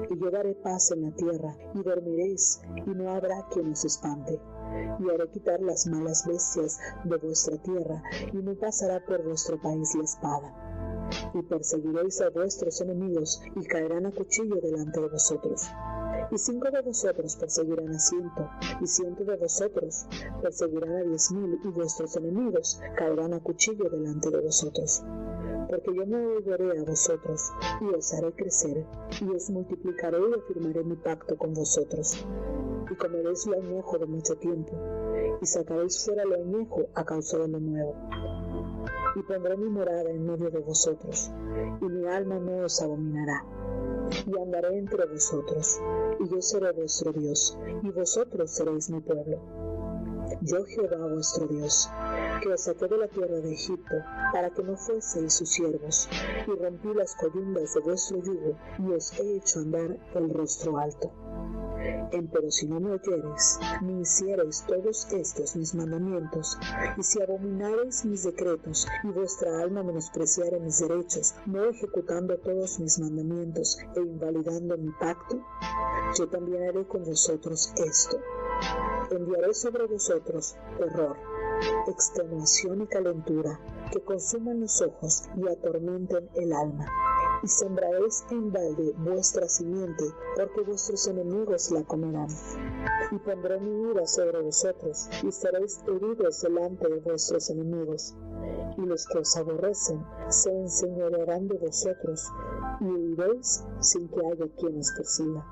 Speaker 2: Y yo daré paz en la tierra, y dormiréis, y no habrá quien os espante. Y haré quitar las malas bestias de vuestra tierra, y no pasará por vuestro país la espada. Y perseguiréis a vuestros enemigos, y caerán a cuchillo delante de vosotros. Y 5 de vosotros perseguirán a 100, y 100 de vosotros perseguirán a 10,000, y vuestros enemigos caerán a cuchillo delante de vosotros. Porque yo me volveré a vosotros, y os haré crecer, y os multiplicaré y afirmaré mi pacto con vosotros. Y comeréis lo añejo de mucho tiempo, y sacaréis fuera lo añejo a causa de lo nuevo. y pondré mi morada en medio de vosotros, y mi alma no os abominará. Y andaré entre vosotros, y yo seré vuestro Dios, y vosotros seréis mi pueblo. Yo Jehová vuestro Dios, que os saqué de la tierra de Egipto, para que no fueseis sus siervos, y rompí las coyundas de vuestro yugo, y os he hecho andar el rostro alto. Empero si no me oyereis, ni hiciereis todos estos mis mandamientos, y si abominareis mis decretos, y vuestra alma menospreciare mis derechos, no ejecutando todos mis mandamientos, e invalidando mi pacto, yo también haré con vosotros esto. Enviaré sobre vosotros terror, extenuación y calentura, que consuman los ojos y atormenten el alma. Y sembraréis en balde vuestra simiente, porque vuestros enemigos la comerán. Y pondré mi ira sobre vosotros, y seréis heridos delante de vuestros enemigos. Y los que os aborrecen se enseñorearán de vosotros, y huiréis sin que haya quien os persiga.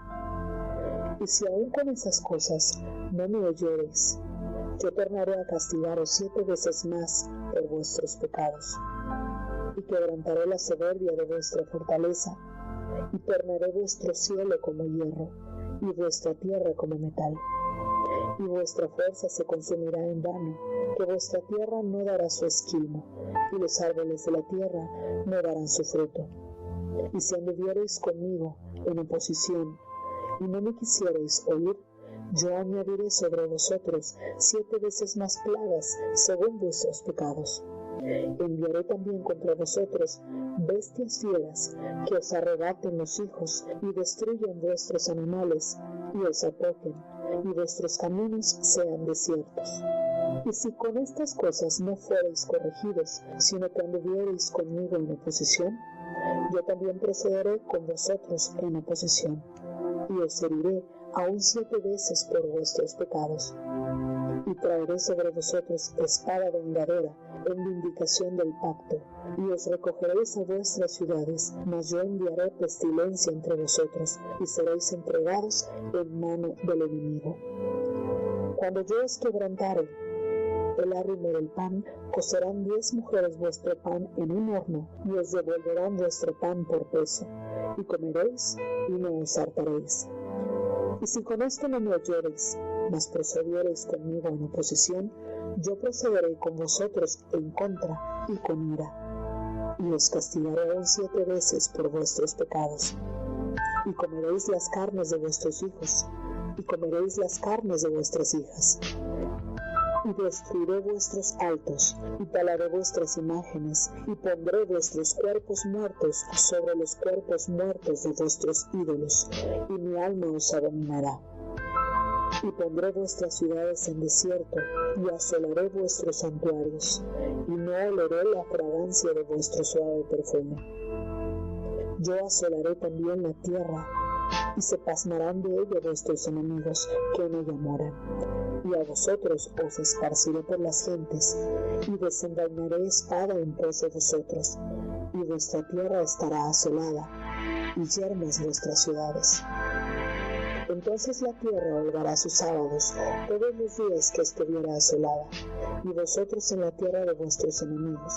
Speaker 2: Y si aún con esas cosas no me oyereis, yo tornaré a castigaros 7 veces más por vuestros pecados. Y quebrantaré la soberbia de vuestra fortaleza, y tornaré vuestro cielo como hierro, y vuestra tierra como metal. Y vuestra fuerza se consumirá en vano, que vuestra tierra no dará su esquilmo, y los árboles de la tierra no darán su fruto. Y si anduviereis conmigo en oposición, y no me quisiereis oír, yo añadiré sobre vosotros 7 veces más plagas según vuestros pecados. Enviaré también contra vosotros bestias fieras que os arrebaten los hijos y destruyan vuestros animales y os atoquen, y vuestros caminos sean desiertos. Y si con estas cosas no fuereis corregidos, sino que anduviereis conmigo en oposición, yo también procederé con vosotros en oposición, y os heriré aún 7 veces por vuestros pecados. Y traeré sobre vosotros espada vengadora en vindicación del pacto, y os recogeréis a vuestras ciudades, mas yo enviaré pestilencia entre vosotros, y seréis entregados en mano del enemigo. Cuando yo os quebrantare el arrimo del pan, cocerán 10 mujeres vuestro pan en un horno, y os devolverán vuestro pan por peso, y comeréis y no os hartaréis. Y si con esto no me oyereis, mas procediereis conmigo en oposición, yo procederé con vosotros en contra y con ira, y os castigaré aún 7 veces por vuestros pecados. Y comeréis las carnes de vuestros hijos, y comeréis las carnes de vuestras hijas. Y destruiré vuestros altos, y talaré vuestras imágenes, y pondré vuestros cuerpos muertos sobre los cuerpos muertos de vuestros ídolos, y mi alma os abominará. Y pondré vuestras ciudades en desierto, y asolaré vuestros santuarios, y no oleré la fragancia de vuestro suave perfume. Yo asolaré también la tierra, y se pasmarán de ella vuestros enemigos que en ella moran. Y a vosotros os esparciré por las gentes, y desenvainaré espada en pos de vosotros, y vuestra tierra estará asolada, y yermas vuestras ciudades. Entonces la tierra holgará sus sábados todos los días que estuviera asolada, y vosotros en la tierra de vuestros enemigos.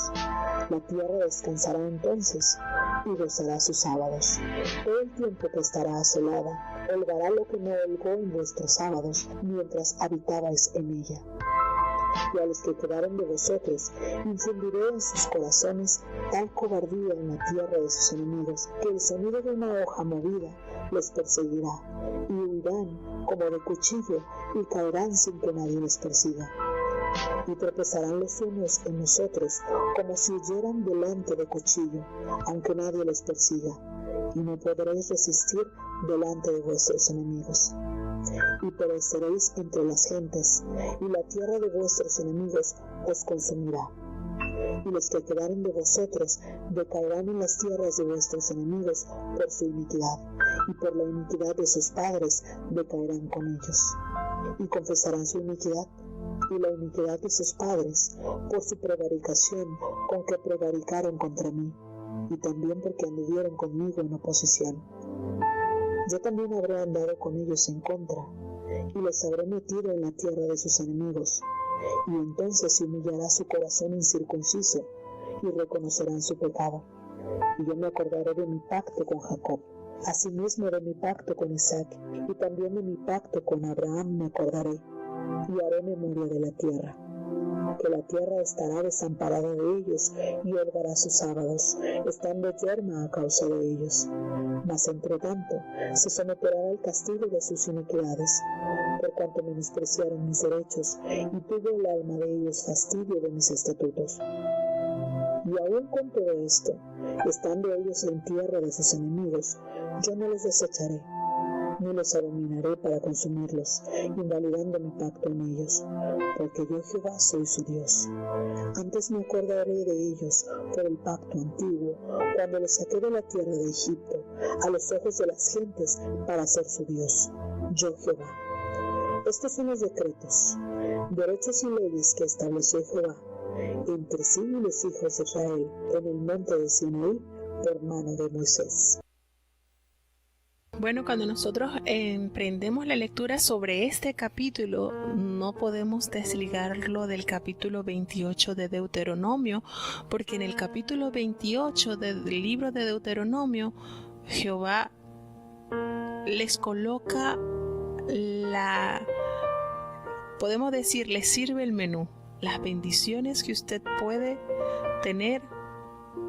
Speaker 2: La tierra descansará entonces, y gozará sus sábados. Todo el tiempo que estará asolada, holgará lo que no holgó en vuestros sábados, mientras habitabais en ella. Y a los que quedaron de vosotros, infundiré en sus corazones tal cobardía en la tierra de sus enemigos, que el sonido de una hoja movida les perseguirá, y huirán como de cuchillo, y caerán sin que nadie les persiga. Y tropezarán los unos en nosotros, como si huyeran delante de cuchillo, aunque nadie les persiga, y no podréis resistir delante de vuestros enemigos. Y pereceréis entre las gentes, y la tierra de vuestros enemigos os consumirá. Y los que quedaren de vosotros decaerán en las tierras de vuestros enemigos por su iniquidad, y por la iniquidad de sus padres decaerán con ellos. Y confesarán su iniquidad, y la iniquidad de sus padres, por su prevaricación con que prevaricaron contra mí, y también porque anduvieron conmigo en oposición. Yo también habré andado con ellos en contra, y les habré metido en la tierra de sus enemigos, y entonces se humillará su corazón incircunciso, y reconocerán su pecado. Y yo me acordaré de mi pacto con Jacob, asimismo de mi pacto con Isaac, y también de mi pacto con Abraham me acordaré, y haré memoria de la tierra. Que la tierra estará desamparada de ellos y holgará sus sábados, estando yerma a causa de ellos. Mas entre tanto se someterán al castigo de sus iniquidades, por cuanto menospreciaron mis derechos, y tuvo el alma de ellos fastidio de mis estatutos. Y aún con todo esto, estando ellos en tierra de sus enemigos, yo no los desecharé, ni los abominaré para consumirlos, invalidando mi pacto en ellos, porque yo Jehová soy su Dios. Antes me acordaré de ellos por el pacto antiguo, cuando los saqué de la tierra de Egipto, a los ojos de las gentes, para ser su Dios, yo Jehová. Estos son los decretos, derechos y leyes que estableció Jehová entre sí y los hijos de Israel en el monte de Sinaí por mano de Moisés.
Speaker 1: Bueno, cuando nosotros emprendemos la lectura sobre este capítulo, no podemos desligarlo del capítulo 28 de Deuteronomio, porque en el capítulo 28 del libro de Deuteronomio, Jehová les coloca podemos decir, les sirve el menú, las bendiciones que usted puede tener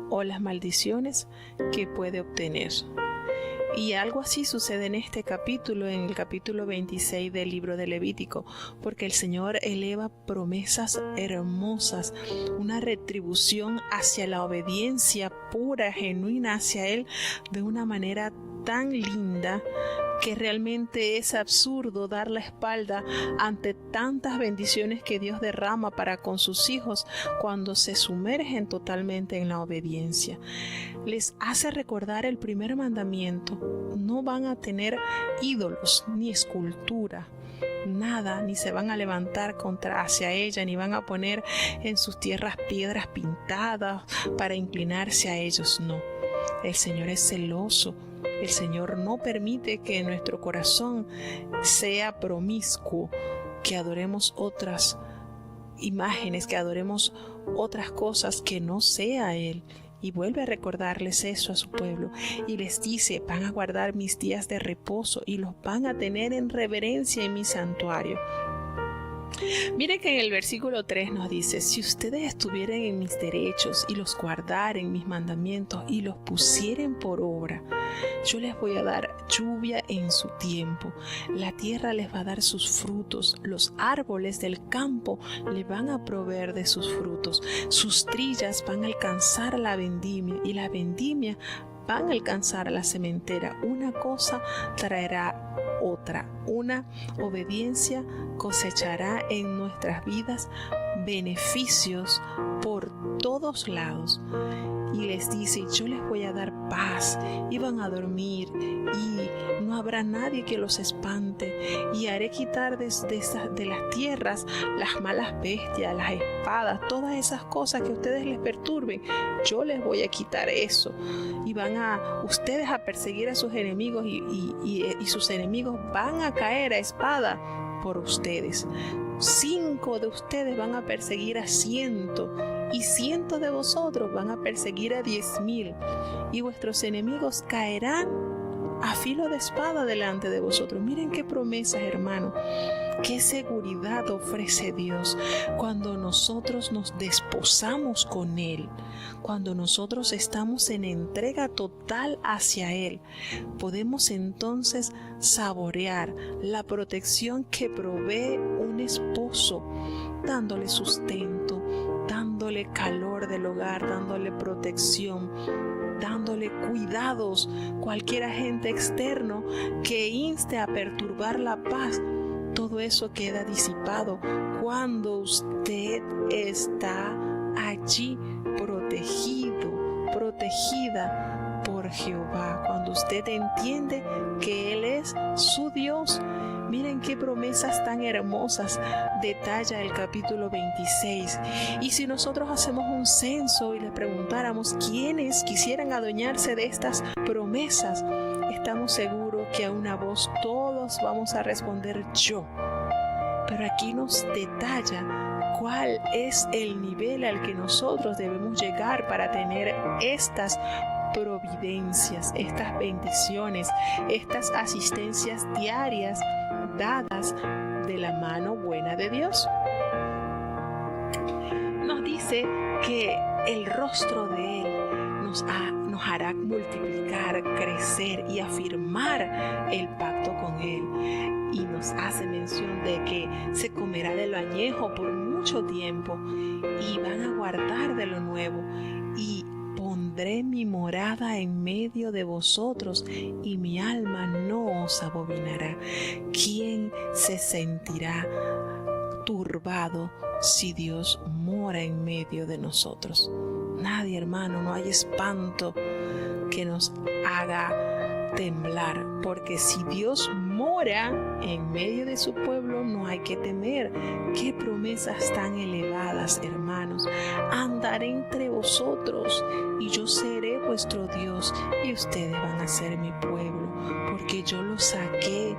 Speaker 1: o las maldiciones que puede obtener. Y algo así sucede en este capítulo, en el capítulo 26 del libro de Levítico, porque el Señor eleva promesas hermosas, una retribución hacia la obediencia pura, genuina hacia Él, de una manera tan linda que realmente es absurdo dar la espalda ante tantas bendiciones que Dios derrama para con sus hijos cuando se sumergen totalmente en la obediencia. Les hace recordar el primer mandamiento: no van a tener ídolos ni escultura, nada, ni se van a levantar hacia ella, ni van a poner en sus tierras piedras pintadas para inclinarse a ellos. No, el Señor es celoso. El Señor no permite que nuestro corazón sea promiscuo, que adoremos otras imágenes, que adoremos otras cosas que no sea Él. Y vuelve a recordarles eso a su pueblo y les dice: van a guardar mis días de reposo y los van a tener en reverencia en mi santuario. Mire que en el versículo 3 nos dice: si ustedes estuvieran en mis derechos y los guardaren mis mandamientos y los pusieren por obra, yo les voy a dar lluvia en su tiempo, la tierra les va a dar sus frutos, los árboles del campo le van a proveer de sus frutos, sus trillas van a alcanzar la vendimia y la vendimia van a alcanzar a la sementera. Una cosa traerá otra, una obediencia cosechará en nuestras vidas beneficios por todos lados. Y les dice: yo les voy a dar paz, y van a dormir, y no habrá nadie que los espante, y haré quitar de las tierras las malas bestias, las espadas, todas esas cosas que a ustedes les perturben. Yo les voy a quitar eso, y van ustedes a perseguir a sus enemigos, y sus enemigos van a caer a espada por ustedes. 5 de ustedes van a perseguir a 100, y 100 de vosotros van a perseguir a 10,000, y vuestros enemigos caerán a filo de espada delante de vosotros. Miren qué promesas, hermano, qué seguridad ofrece Dios cuando nosotros nos desposamos con Él, cuando nosotros estamos en entrega total hacia Él. Podemos entonces saborear la protección que provee un esposo, dándole sustento, dándole calor del hogar, dándole protección, dándole cuidados. Cualquier agente externo que inste a perturbar la paz, todo eso queda disipado cuando usted está allí protegido, protegida por Jehová, cuando usted entiende que Él es su Dios. Miren qué promesas tan hermosas detalla el capítulo 26. Y si nosotros hacemos un censo y le preguntáramos quiénes quisieran adueñarse de estas promesas, estamos seguros que a una voz todos vamos a responder: yo. pero aquí nos detalla cuál es el nivel al que nosotros debemos llegar para tener estas providencias, estas bendiciones, estas asistencias diarias dadas de la mano buena de Dios. Nos dice que el rostro de Él nos hará multiplicar, crecer y afirmar el pacto con Él. Y nos hace mención de que se comerá de lo añejo por mucho tiempo y van a guardar de lo nuevo. Y pondré mi morada en medio de vosotros y mi alma no os abominará. ¿Quién se sentirá turbado si Dios mora en medio de nosotros? Nadie, hermano, no hay espanto que nos haga temblar, porque si Dios mora en medio de su pueblo, no hay que temer. Qué promesas tan elevadas, hermanos. Andaré entre vosotros y yo seré vuestro Dios y ustedes van a ser mi pueblo, porque yo los saqué.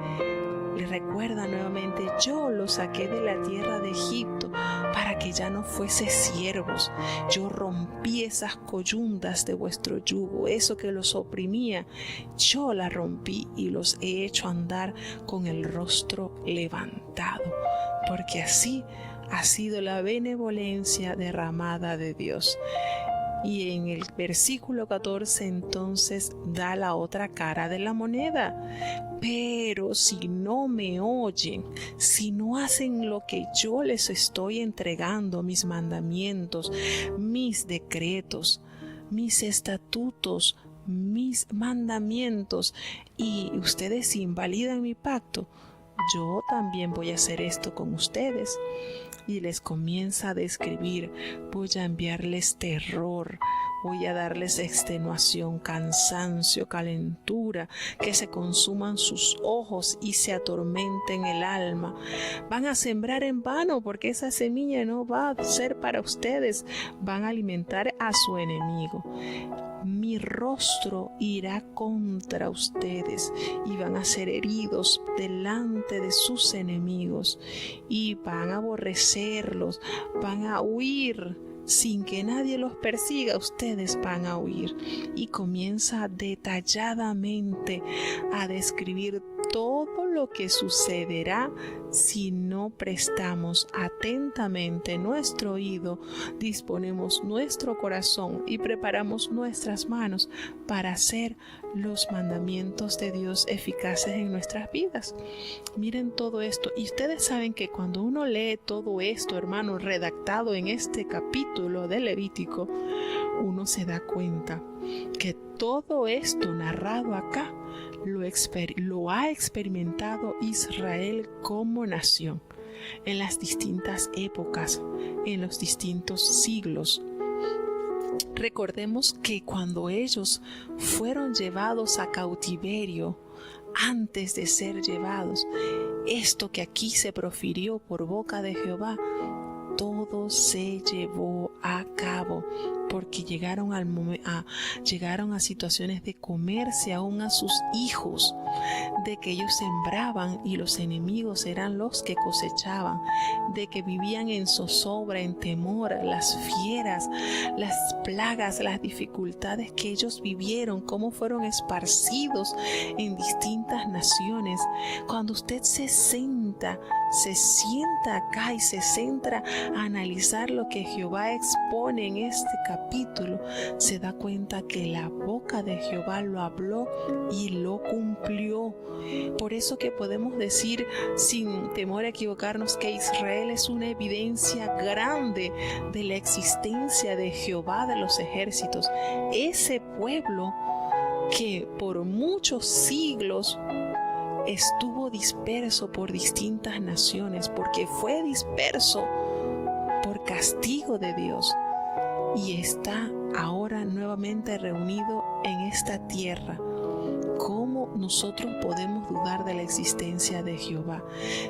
Speaker 1: Y recuerda nuevamente, yo los saqué de la tierra de Egipto para que ya no fuese siervos. Yo rompí esas coyundas de vuestro yugo, eso que los oprimía. Yo la rompí y los he hecho andar con el rostro levantado, porque así ha sido la benevolencia derramada de Dios. Y en el versículo 14 entonces da la otra cara de la moneda. Pero si no me oyen, si no hacen lo que yo les estoy entregando, mis mandamientos, mis decretos, mis estatutos, mis mandamientos, y ustedes invalidan mi pacto, yo también voy a hacer esto con ustedes. Y les comienza a describir: voy a enviarles terror, voy a darles extenuación, cansancio, calentura, que se consuman sus ojos y se atormenten el alma. Van a sembrar en vano, porque esa semilla no va a ser para ustedes, van a alimentar a su enemigo. Mi rostro irá contra ustedes y van a ser heridos delante de sus enemigos y van a aborrecerlos, van a huir sin que nadie los persiga. Ustedes van a huir. Y comienza detalladamente a describir todo lo que sucederá si no prestamos atentamente nuestro oído, disponemos nuestro corazón y preparamos nuestras manos para hacer los mandamientos de Dios eficaces en nuestras vidas. Miren todo esto, y ustedes saben que cuando uno lee todo esto, hermano, redactado en este capítulo de Levítico, uno se da cuenta que todo esto narrado acá lo ha experimentado Israel como nación en las distintas épocas, en los distintos siglos. Recordemos que cuando ellos fueron llevados a cautiverio, antes de ser llevados, esto que aquí se profirió por boca de Jehová, todo se llevó a cabo, porque llegaron a situaciones de comerse aún a sus hijos, de que ellos sembraban y los enemigos eran los que cosechaban, de que vivían en zozobra, en temor, las fieras, las plagas, las dificultades que ellos vivieron, cómo fueron esparcidos en distintas naciones. Cuando usted se sienta acá y se centra a analizar lo que Jehová expone en este capítulo, se da cuenta que la boca de Jehová lo habló y lo cumplió. Por eso que podemos decir sin temor a equivocarnos que Israel es una evidencia grande de la existencia de Jehová de los ejércitos, ese pueblo que por muchos siglos estuvo disperso por distintas naciones, porque fue disperso por castigo de Dios y está ahora nuevamente reunido en esta tierra. ¿Cómo nosotros podemos dudar de la existencia de Jehová?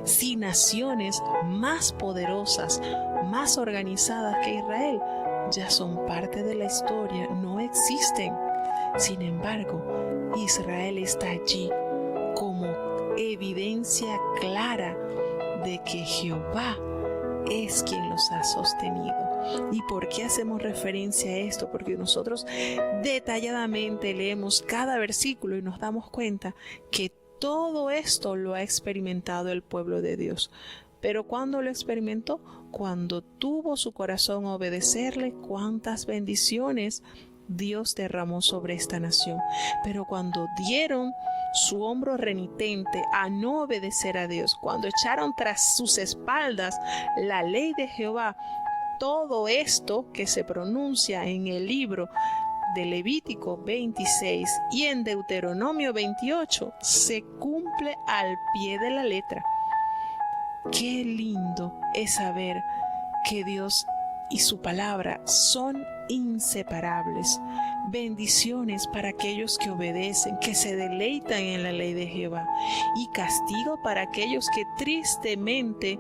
Speaker 1: Si naciones más poderosas, más organizadas que Israel ya son parte de la historia, no existen. Sin embargo, Israel está allí como evidencia clara de que Jehová es quien los ha sostenido. ¿Y por qué hacemos referencia a esto? Porque nosotros detalladamente leemos cada versículo y nos damos cuenta que todo esto lo ha experimentado el pueblo de Dios. Pero ¿cuándo lo experimentó? Cuando tuvo su corazón a obedecerle. Cuántas bendiciones Dios derramó sobre esta nación. Pero cuando dieron su hombro renitente a no obedecer a Dios, cuando echaron tras sus espaldas la ley de Jehová, todo esto que se pronuncia en el libro de Levítico 26 y en Deuteronomio 28 se cumple al pie de la letra. Qué lindo es saber que Dios y su palabra son inseparables. Bendiciones para aquellos que obedecen, que se deleitan en la ley de Jehová, y castigo para aquellos que tristemente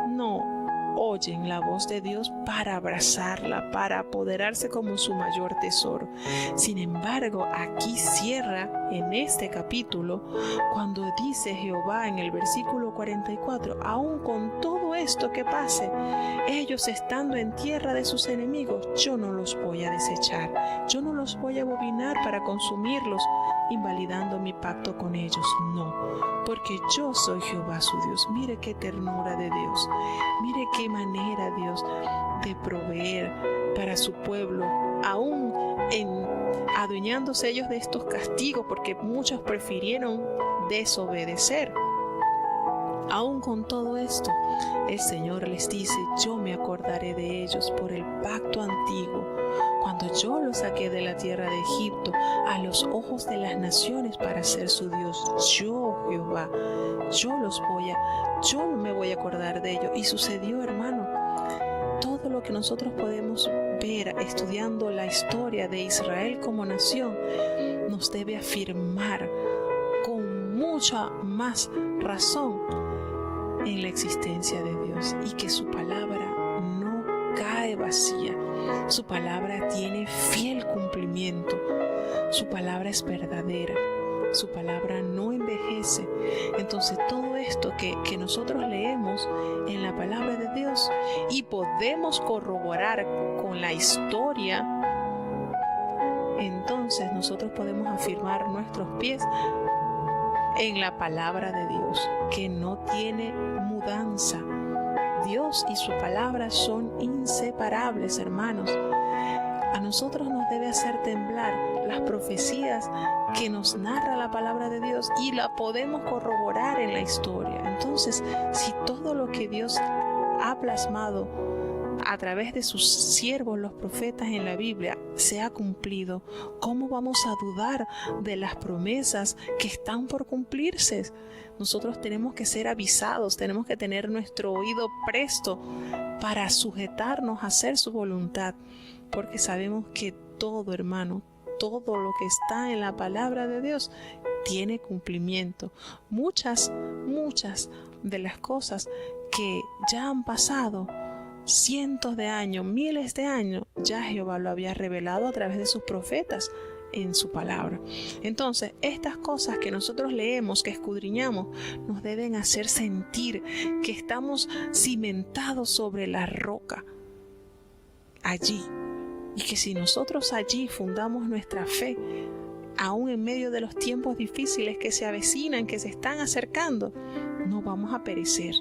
Speaker 1: no oyen la voz de Dios para abrazarla, para apoderarse como su mayor tesoro. Sin embargo, aquí cierra en este capítulo cuando dice Jehová en el versículo 44, aún con todo esto que pase, ellos estando en tierra de sus enemigos, yo no los voy a desechar, yo no los voy a abominar para consumirlos, invalidando mi pacto con ellos. No, porque yo soy Jehová su Dios. Mire qué ternura de Dios, mire qué manera Dios de proveer para su pueblo, aún adueñándose ellos de estos castigos, porque muchos prefirieron desobedecer. Aún con todo esto, el Señor les dice, yo me acordaré de ellos por el pacto antiguo, cuando yo los saqué de la tierra de Egipto a los ojos de las naciones para ser su Dios. Yo, Jehová, yo me voy a acordar de ellos. Y sucedió, hermano, todo lo que nosotros podemos ver estudiando la historia de Israel como nación nos debe afirmar con mucha más razón en la existencia de Dios, y que su palabra no cae vacía. Su palabra tiene fiel cumplimiento. Su palabra es verdadera. Su palabra no envejece. Entonces todo esto que nosotros leemos en la palabra de Dios y podemos corroborar con la historia, entonces nosotros podemos afirmar nuestros pies en la palabra de Dios, que no tiene mudanza. Dios y su palabra son inseparables, hermanos. A nosotros nos debe hacer temblar las profecías que nos narra la palabra de Dios, y la podemos corroborar en la historia. Entonces, si todo lo que Dios ha plasmado a través de sus siervos, los profetas en la Biblia, se ha cumplido, ¿cómo vamos a dudar de las promesas que están por cumplirse? Nosotros tenemos que ser avisados, tenemos que tener nuestro oído presto para sujetarnos a hacer su voluntad, porque sabemos que todo, hermano, todo lo que está en la palabra de Dios tiene cumplimiento. Muchas de las cosas que ya han pasado cientos de años, miles de años, ya Jehová lo había revelado a través de sus profetas en su palabra. Entonces, estas cosas que nosotros leemos, que escudriñamos, nos deben hacer sentir que estamos cimentados sobre la roca allí, y que si nosotros allí fundamos nuestra fe, aún en medio de los tiempos difíciles que se avecinan, que se están acercando, no vamos a perecer.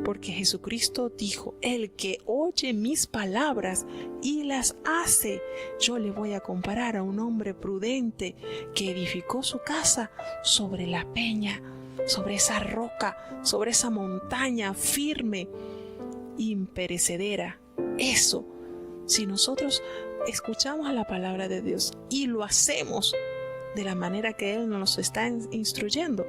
Speaker 1: Porque Jesucristo dijo, el que oye mis palabras y las hace, yo le voy a comparar a un hombre prudente que edificó su casa sobre la peña, sobre esa roca, sobre esa montaña firme, imperecedera. Eso, si nosotros escuchamos la palabra de Dios y lo hacemos de la manera que Él nos está instruyendo,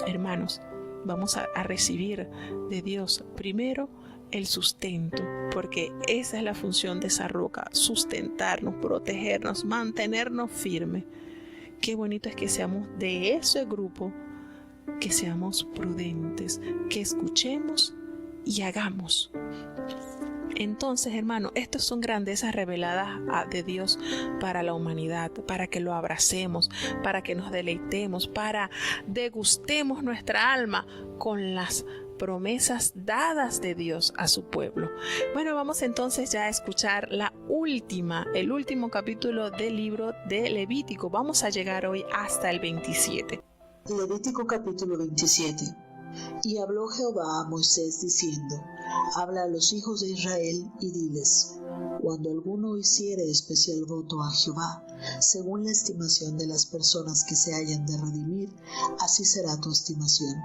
Speaker 1: hermanos, vamos a recibir de Dios primero el sustento, porque esa es la función de esa roca, sustentarnos, protegernos, mantenernos firmes. Qué bonito es que seamos de ese grupo, que seamos prudentes, que escuchemos y hagamos. Entonces, hermano, estas son grandezas reveladas de Dios para la humanidad, para que lo abracemos, para que nos deleitemos, para degustemos nuestra alma con las promesas dadas de Dios a su pueblo. Bueno, vamos entonces ya a escuchar el último capítulo del libro de Levítico. Vamos a llegar hoy hasta el 27.
Speaker 2: Levítico capítulo 27. Y habló Jehová a Moisés diciendo: habla a los hijos de Israel y diles: cuando alguno hiciere especial voto a Jehová, según la estimación de las personas que se hayan de redimir, así será tu estimación.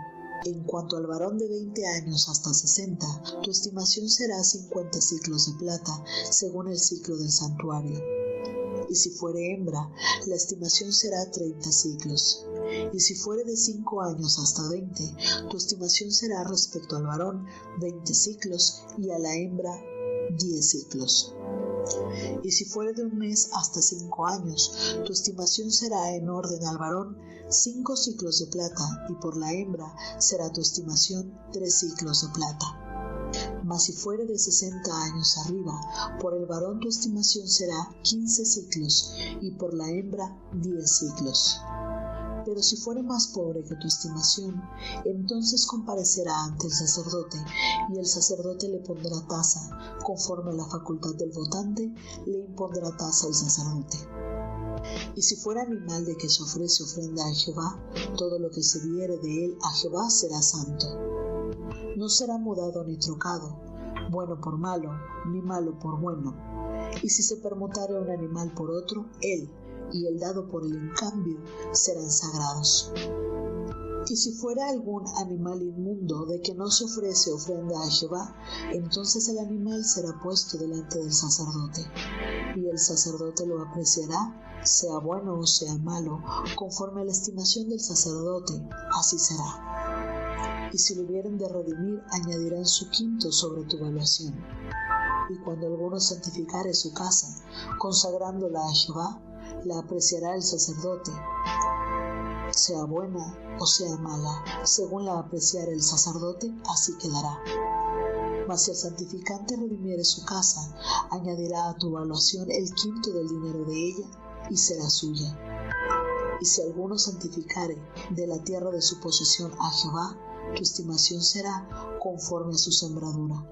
Speaker 2: En cuanto al varón de 20 años hasta 60, tu estimación será 50 siclos de plata, según el ciclo del santuario. Y si fuere hembra, la estimación será 30 siclos. Y si fuere de 5 años hasta 20, tu estimación será respecto al varón 20 siclos y a la hembra 10 siclos. Y si fuere de 1 mes hasta 5 años, tu estimación será en orden al varón 5 siclos de plata, y por la hembra será tu estimación 3 siclos de plata. Mas si fuere de 60 años arriba, por el varón tu estimación será 15 siclos, y por la hembra 10 siclos. Pero si fuere más pobre que tu estimación, entonces comparecerá ante el sacerdote, y el sacerdote le pondrá tasa, conforme a la facultad del votante, le impondrá tasa el sacerdote. Y si fuera animal de que se ofrece ofrenda a Jehová, todo lo que se diere de él a Jehová será santo. No será mudado ni trocado, bueno por malo, ni malo por bueno. Y si se permutare un animal por otro, él y el dado por él en cambio serán sagrados. Y si fuera algún animal inmundo de que no se ofrece ofrenda a Jehová, entonces el animal será puesto delante del sacerdote, y el sacerdote lo apreciará, sea bueno o sea malo, conforme a la estimación del sacerdote, así será. Y si lo hubieren de redimir, añadirán su quinto sobre tu valuación. Y cuando alguno santificare su casa, consagrándola a Jehová, la apreciará el sacerdote, sea buena o sea mala, según la apreciare el sacerdote, así quedará. Mas si el santificante redimiere su casa, añadirá a tu valuación el quinto del dinero de ella, y será suya. Y si alguno santificare de la tierra de su posesión a Jehová, tu estimación será conforme a su sembradura.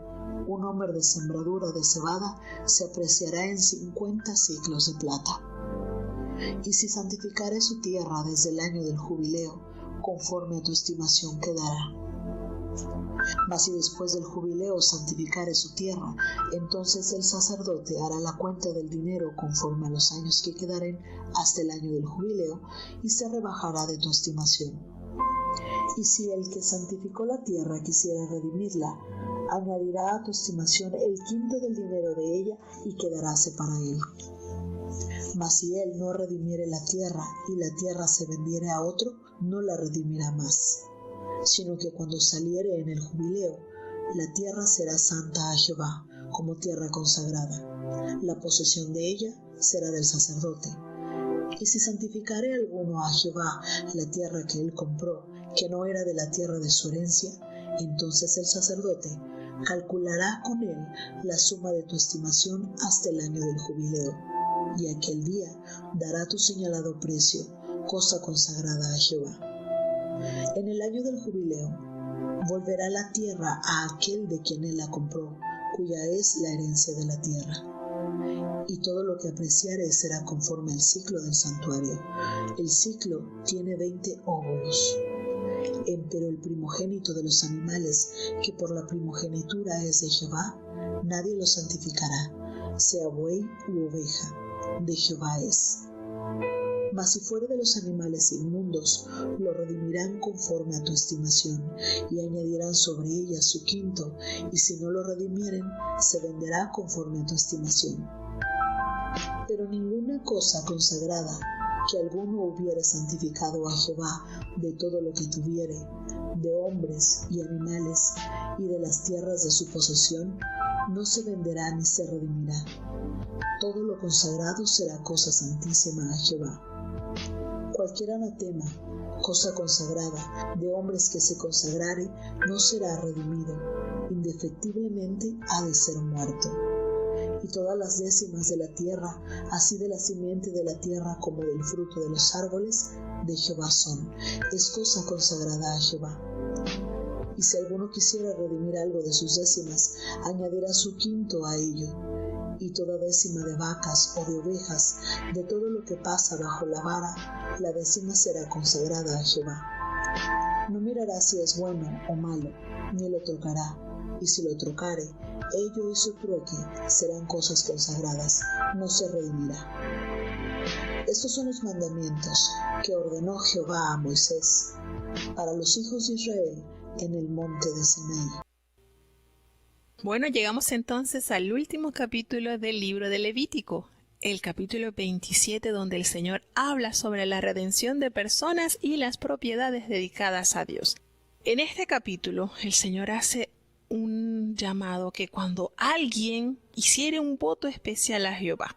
Speaker 2: Un homer de sembradura de cebada se apreciará en 50 siclos de plata. Y si santificare su tierra desde el año del jubileo, conforme a tu estimación quedará. Mas si después del jubileo santificare su tierra, entonces el sacerdote hará la cuenta del dinero conforme a los años que quedaren hasta el año del jubileo, y se rebajará de tu estimación. Y si el que santificó la tierra quisiera redimirla, añadirá a tu estimación el quinto del dinero de ella, y quedaráse para él. Mas si él no redimiere la tierra, y la tierra se vendiere a otro, no la redimirá más, sino que cuando saliere en el jubileo, la tierra será santa a Jehová, como tierra consagrada. La posesión de ella será del sacerdote. Y si santificare alguno a Jehová la tierra que él compró, que no era de la tierra de su herencia, entonces el sacerdote calculará con él la suma de tu estimación hasta el año del jubileo, y aquel día dará tu señalado precio, cosa consagrada a Jehová. En el año del jubileo volverá la tierra a aquel de quien él la compró, cuya es la herencia de la tierra. Y todo lo que apreciare será conforme al ciclo del santuario. El ciclo tiene 20 óvulos. Empero el primogénito de los animales, que por la primogenitura es de Jehová, nadie lo santificará, sea buey u oveja, de Jehová es. Mas si fuere de los animales inmundos, lo redimirán conforme a tu estimación, y añadirán sobre ella su quinto, y si no lo redimieren, se venderá conforme a tu estimación. Pero ninguna cosa consagrada que alguno hubiere santificado a Jehová de todo lo que tuviere, de hombres y animales, y de las tierras de su posesión, no se venderá ni se redimirá. Todo lo consagrado será cosa santísima a Jehová. Cualquier anatema, cosa consagrada, de hombres que se consagrare, no será redimido, indefectiblemente ha de ser muerto. Y todas las décimas de la tierra, así de la simiente de la tierra como del fruto de los árboles, de Jehová son, es cosa consagrada a Jehová. y si alguno quisiera redimir algo de sus décimas, añadirá su quinto a ello. Y toda décima de vacas o de ovejas, de todo lo que pasa bajo la vara, la décima será consagrada a Jehová. No mirará si es bueno o malo, ni lo trocará, y si lo trocare, ello y su trueque serán cosas consagradas, no se redimirá. Estos son los mandamientos que ordenó Jehová a Moisés para los hijos de Israel en el monte de Sinaí.
Speaker 1: Bueno, llegamos entonces al último capítulo del libro de Levítico, el capítulo 27, donde el Señor habla sobre la redención de personas y las propiedades dedicadas a Dios. En este capítulo, el Señor hace un llamado que cuando alguien hiciere un voto especial a Jehová,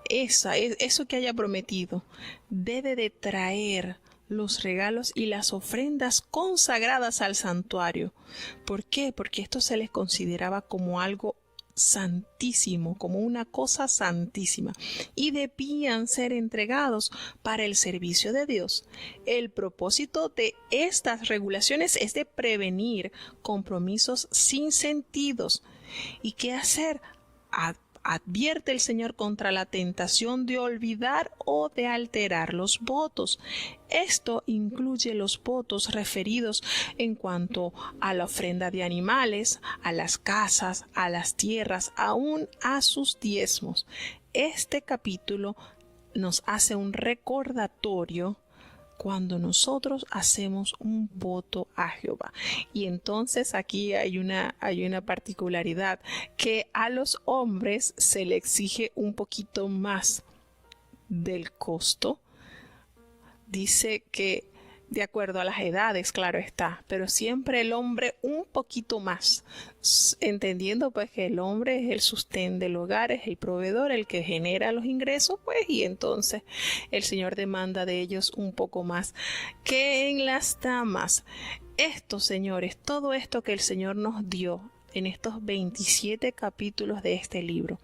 Speaker 1: eso que haya prometido, debe de traer los regalos y las ofrendas consagradas al santuario. ¿Por qué? Porque esto se les consideraba como algo santísimo, como una cosa santísima, y debían ser entregados para el servicio de Dios. El propósito de estas regulaciones es de prevenir compromisos sin sentidos. ¿Y qué hacer? Advierte el Señor contra la tentación de olvidar o de alterar los votos. Esto incluye los votos referidos en cuanto a la ofrenda de animales, a las casas, a las tierras, aún a sus diezmos. Este capítulo nos hace un recordatorio cuando nosotros hacemos un voto a Jehová. Y entonces aquí hay una particularidad, que a los hombres se le exige un poquito más del costo. Dice que de acuerdo a las edades, claro está, pero siempre el hombre un poquito más, entendiendo pues que el hombre es el sostén del hogar, es el proveedor, el que genera los ingresos, pues, y entonces el Señor demanda de ellos un poco más que en las damas. Esto, señores, todo esto que el Señor nos dio en estos 27 capítulos de este libro,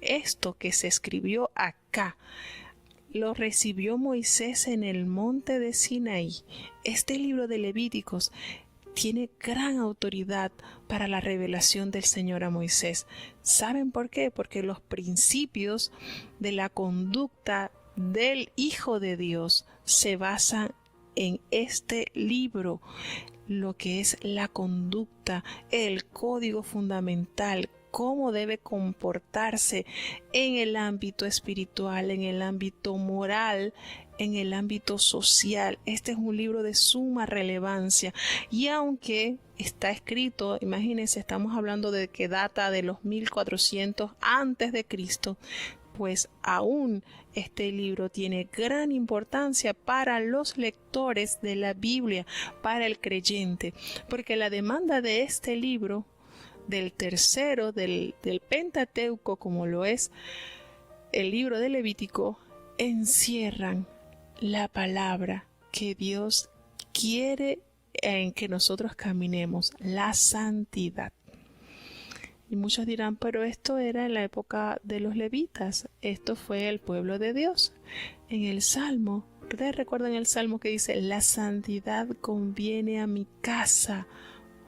Speaker 1: esto que se escribió acá, lo recibió Moisés en el monte de Sinaí. Este libro de Levíticos tiene gran autoridad para la revelación del Señor a Moisés. ¿Saben por qué? Porque los principios de la conducta del Hijo de Dios se basan en este libro. Lo que es la conducta, el código fundamental, cómo debe comportarse en el ámbito espiritual, en el ámbito moral, en el ámbito social. Este es un libro de suma relevancia, y aunque está escrito, imagínense, estamos hablando de que data de los 1400 antes de Cristo, pues aún este libro tiene gran importancia para los lectores de la Biblia, para el creyente, porque la demanda de este libro, del tercero del Pentateuco, como lo es el libro de Levítico, encierran la palabra que Dios quiere en que nosotros caminemos, la santidad. Y muchos dirán, pero esto era en la época de los levitas, esto fue el pueblo de Dios. En el Salmo, ¿ustedes recuerdan el Salmo que dice, la santidad conviene a mi casa,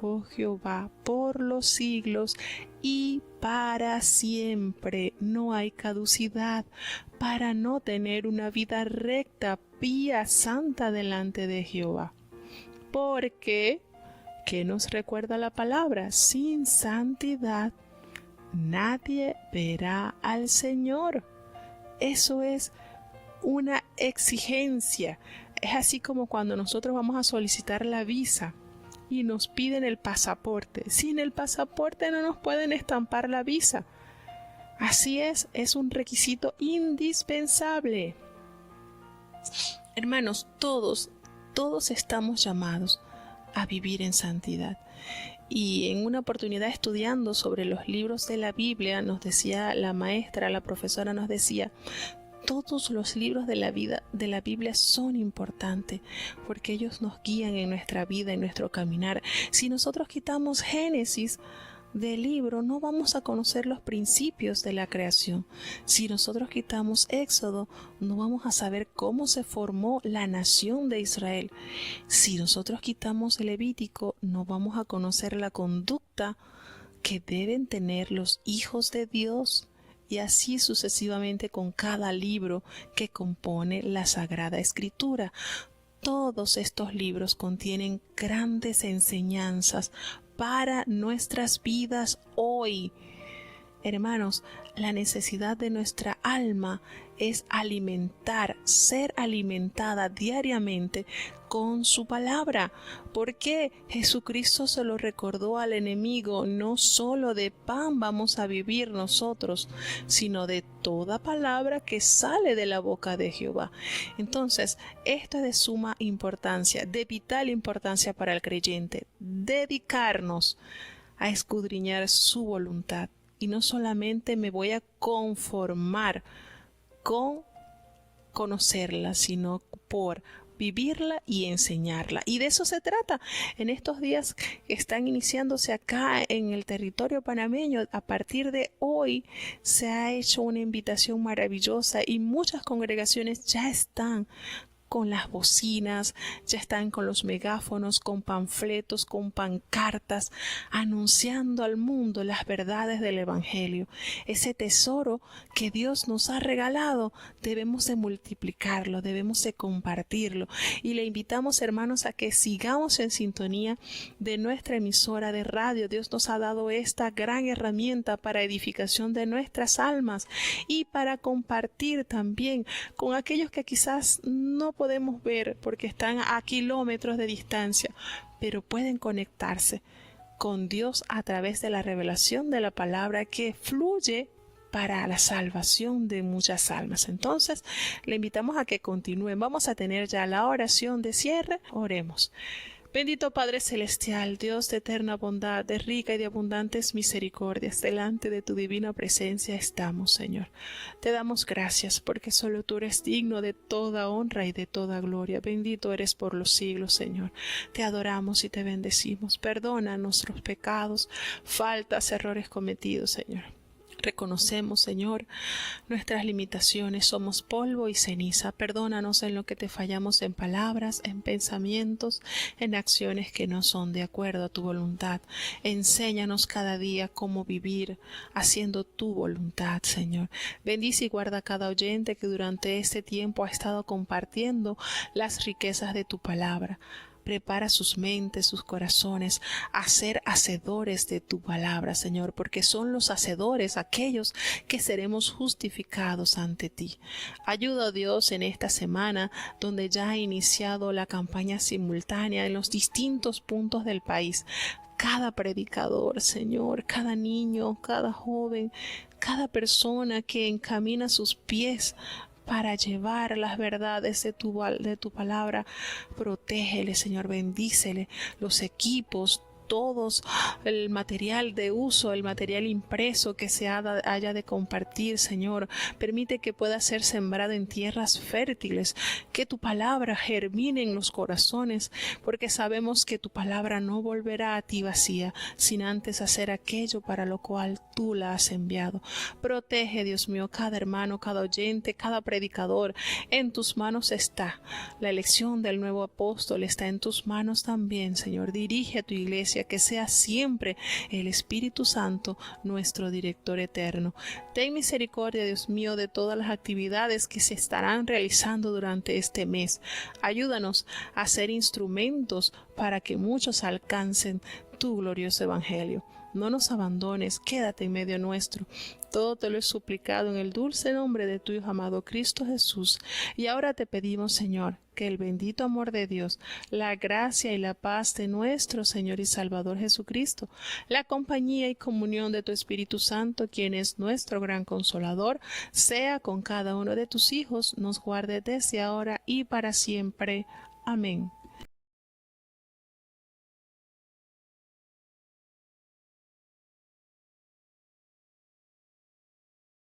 Speaker 1: oh Jehová, por los siglos y para siempre? No hay caducidad para no tener una vida recta, pía, santa delante de Jehová. Porque, ¿qué nos recuerda la palabra? Sin santidad nadie verá al Señor. Eso es una exigencia. Es así como cuando nosotros vamos a solicitar la visa y nos piden el pasaporte. Sin el pasaporte no nos pueden estampar la visa. Así es un requisito indispensable. Hermanos, todos estamos llamados a vivir en santidad. Y en una oportunidad, estudiando sobre los libros de la Biblia, nos decía la maestra, la profesora nos decía, todos los libros de la Biblia son importantes porque ellos nos guían en nuestra vida, en nuestro caminar. Si nosotros quitamos Génesis del libro, no vamos a conocer los principios de la creación. Si nosotros quitamos Éxodo, no vamos a saber cómo se formó la nación de Israel. Si nosotros quitamos Levítico, no vamos a conocer la conducta que deben tener los hijos de Dios. Y así sucesivamente con cada libro que compone la Sagrada Escritura. Todos estos libros contienen grandes enseñanzas para nuestras vidas hoy. Hermanos, la necesidad de nuestra alma es ser alimentada diariamente con su palabra, porque Jesucristo se lo recordó al enemigo: no solo de pan vamos a vivir nosotros, sino de toda palabra que sale de la boca de Jehová. Entonces, esto es de suma importancia, de vital importancia para el creyente, dedicarnos a escudriñar su voluntad. Y no solamente me voy a conformar con conocerla, sino por vivirla y enseñarla. Y de eso se trata. En estos días que están iniciándose acá en el territorio panameño, a partir de hoy se ha hecho una invitación maravillosa y muchas congregaciones ya están con las bocinas, ya están con los megáfonos, con panfletos, con pancartas, anunciando al mundo las verdades del Evangelio. Ese tesoro que Dios nos ha regalado, debemos de multiplicarlo, debemos de compartirlo. Y le invitamos, hermanos, a que sigamos en sintonía de nuestra emisora de radio. Dios nos ha dado esta gran herramienta para edificación de nuestras almas y para compartir también con aquellos que quizás no podemos ver porque están a kilómetros de distancia, pero pueden conectarse con Dios a través de la revelación de la palabra que fluye para la salvación de muchas almas. Entonces, le invitamos a que continúen. Vamos a tener ya la oración de cierre. Oremos. Bendito Padre Celestial, Dios de eterna bondad, de rica y de abundantes misericordias, delante de tu divina presencia estamos, Señor. Te damos gracias porque solo tú eres digno de toda honra y de toda gloria. Bendito eres por los siglos, Señor. Te adoramos y te bendecimos. Perdona nuestros pecados, faltas, errores cometidos, Señor. Reconocemos, Señor, nuestras limitaciones, somos polvo y ceniza. Perdónanos en lo que te fallamos en palabras, en pensamientos, en acciones que no son de acuerdo a tu voluntad. Enséñanos cada día cómo vivir haciendo tu voluntad, Señor. Bendice y guarda a cada oyente que durante este tiempo ha estado compartiendo las riquezas de tu palabra. Prepara sus mentes, sus corazones a ser hacedores de tu palabra, Señor, porque son los hacedores aquellos que seremos justificados ante ti. Ayuda, Dios, en esta semana donde ya ha iniciado la campaña simultánea en los distintos puntos del país. Cada predicador, Señor, cada niño, cada joven, cada persona que encamina sus pies para llevar las verdades de tu palabra, protégele, Señor, bendícele los equipos, todos el material de uso, el material impreso que se haya de compartir, Señor. Permite que pueda ser sembrado en tierras fértiles, que tu palabra germine en los corazones, porque sabemos que tu palabra no volverá a ti vacía, sin antes hacer aquello para lo cual tú la has enviado. Protege, Dios mío, cada hermano, cada oyente, cada predicador. En tus manos está. La elección del nuevo apóstol está en tus manos también, Señor. Dirige a tu iglesia, que sea siempre el Espíritu Santo nuestro director eterno. Ten misericordia, Dios mío, de todas las actividades que se estarán realizando durante este mes. Ayúdanos a ser instrumentos para que muchos alcancen tu glorioso evangelio. No nos abandones, quédate en medio nuestro. Todo te lo he suplicado en el dulce nombre de tu Hijo amado Cristo Jesús. Y ahora te pedimos, Señor, que el bendito amor de Dios, la gracia y la paz de nuestro Señor y Salvador Jesucristo, la compañía y comunión de tu Espíritu Santo, quien es nuestro gran consolador, sea con cada uno de tus hijos, nos guarde desde ahora y para siempre. Amén.